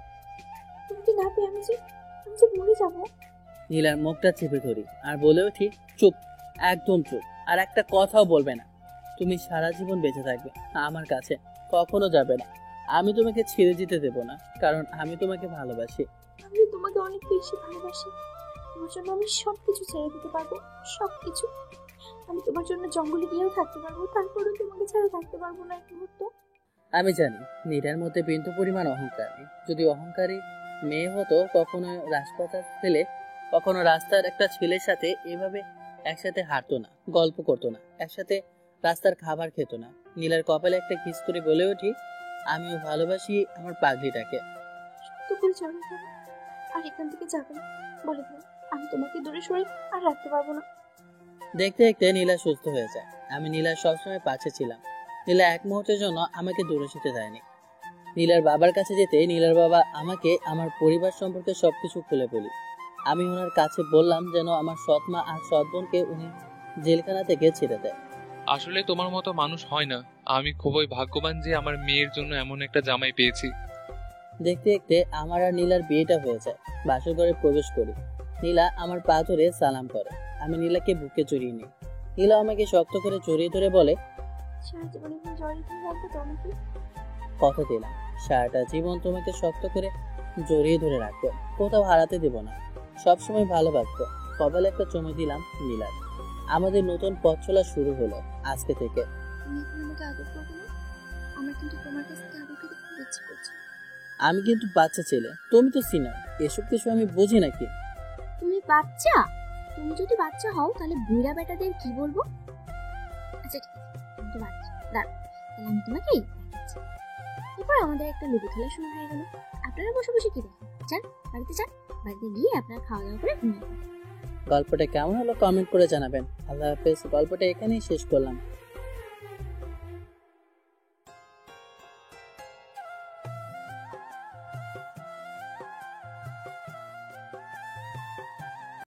তুমি কি না পেয়ে আমি যে মরে যাবো। নীলার মুখটা চেপে ধরি আর বলে উঠি, চুপ, একদম চুপ, আর একটা কথাও বলবে না। তুমি সারা জীবন বেঁচে থাকবে আমার কাছে, কখনো যাবে না। আমি তোমাকে ছেড়ে যেতে দেব না, কারণ আমি তোমাকে ভালোবাসি। আমি তোমাকে অনেক বেশি ভালোবাসি। তোমার জন্য আমি সবকিছু ছেড়ে দিতে পারবো, সবকিছু। আমি তোমার জন্য জঙ্গলে গিয়েও থাকতে পারবো, তারপরেও তোমাকে ছাড়া থাকতে পারবো না এক মুহূর্ত। আমি জানি নীলার মধ্যে বিন্দু পরিমাণ অহংকার নেই। যদি অহংকারী মেয়ে হতো কখনো রাজপথ ফেলে কখনো রাস্তার একটা ছেলের সাথে এভাবে একসাথে হাঁটতো না, গল্প করতো না, একসাথে রাস্তার খাবার খেত না। নীলার কপালে একটা কিস করে বলে উঠি, আমিও ভালোবাসি আমার পাগলিটাকে। সত্য করে যাবে আর এখান থেকে যাবে না, বলে দিলাম। আমি তোমাকে দূরে সরে আর রাখতে পারবো না। দেখতে দেখতে নীলা সুস্থ হয়ে যায়। আমি নীলার সবসময় পাশে ছিলাম। নীলা এক মুহূর্তের জন্য আমাকে দূরে সরতে দেয়নি। নীলার বাবার কাছে যেতে নীলার বাবা আমাকে আমার পরিবার সম্পর্কে সবকিছু খুলে বলি। আমি ওনার কাছে বললাম যেন আমার সৎ মা আর সৎ বোনকে উনি জেলখানা থেকে ছেড়ে দেয়। আসলে তোমার মতো মানুষ হয় না। আমি খুবই ভাগ্যবান যে আমার মেয়ের জন্য এমন একটা জামাই পেয়েছি। দেখতে দেখতে আমার আর নীলার বিয়েটা হয়ে যায়। বাসর ঘরে প্রবেশ করি। নীলা আমার পা ধরে সালাম করে। আমি নীলাকে বুকে জড়িয়ে নিই। নীলা আমাকে শক্ত করে জড়িয়ে ধরে বলে, সারা জীবন এখানে জড়িয়ে ধরে রাখবো তোমাকে। কথা দিলাম সারাটা জীবন তোমাকে শক্ত করে জড়িয়ে ধরে রাখবো, কোথাও হারাতে দেব না, সবসময় ভালোবাসবো। কপালে একটা চুমু দিলাম নীলার। আমাদের নতুন পথ চলা শুরু হলো আজকে থেকে। তুমি এখন আমাকে আদর করবে না? আমার কিন্তু তোমার কাছ থেকে আদর খেতে খুব ইচ্ছে করছে। আমি কিন্তু বাচ্চা ছেলে, তুমি তো সিনিয়র, এসব কিছু আমি বুঝি নাকি? তুমি বাচ্চা? তুমি যদি বাচ্চা হও তাহলে বুড়া বেটাদের কি বলবো? আচ্ছা ঠিক আছে, তুমি তো বাচ্চা, দাঁড়াও, তাহলে আমি তোমাকে দেখাচ্ছি। এরপর আমাদের একটা লুডো খেলা শুরু হয়ে গেল। আপনারা বসে বসে কি দেখেন? যান বাড়িতে যান, বাড়িতে গিয়ে আপনারা খাওয়া দাওয়া করে ঘুমিয়ে পড়ুন। গল্পটা কেমন হলো কমেন্ট করে জানাবেন। আল্লাহ হাফেজ। গল্পটা এখানেই শেষ করলাম।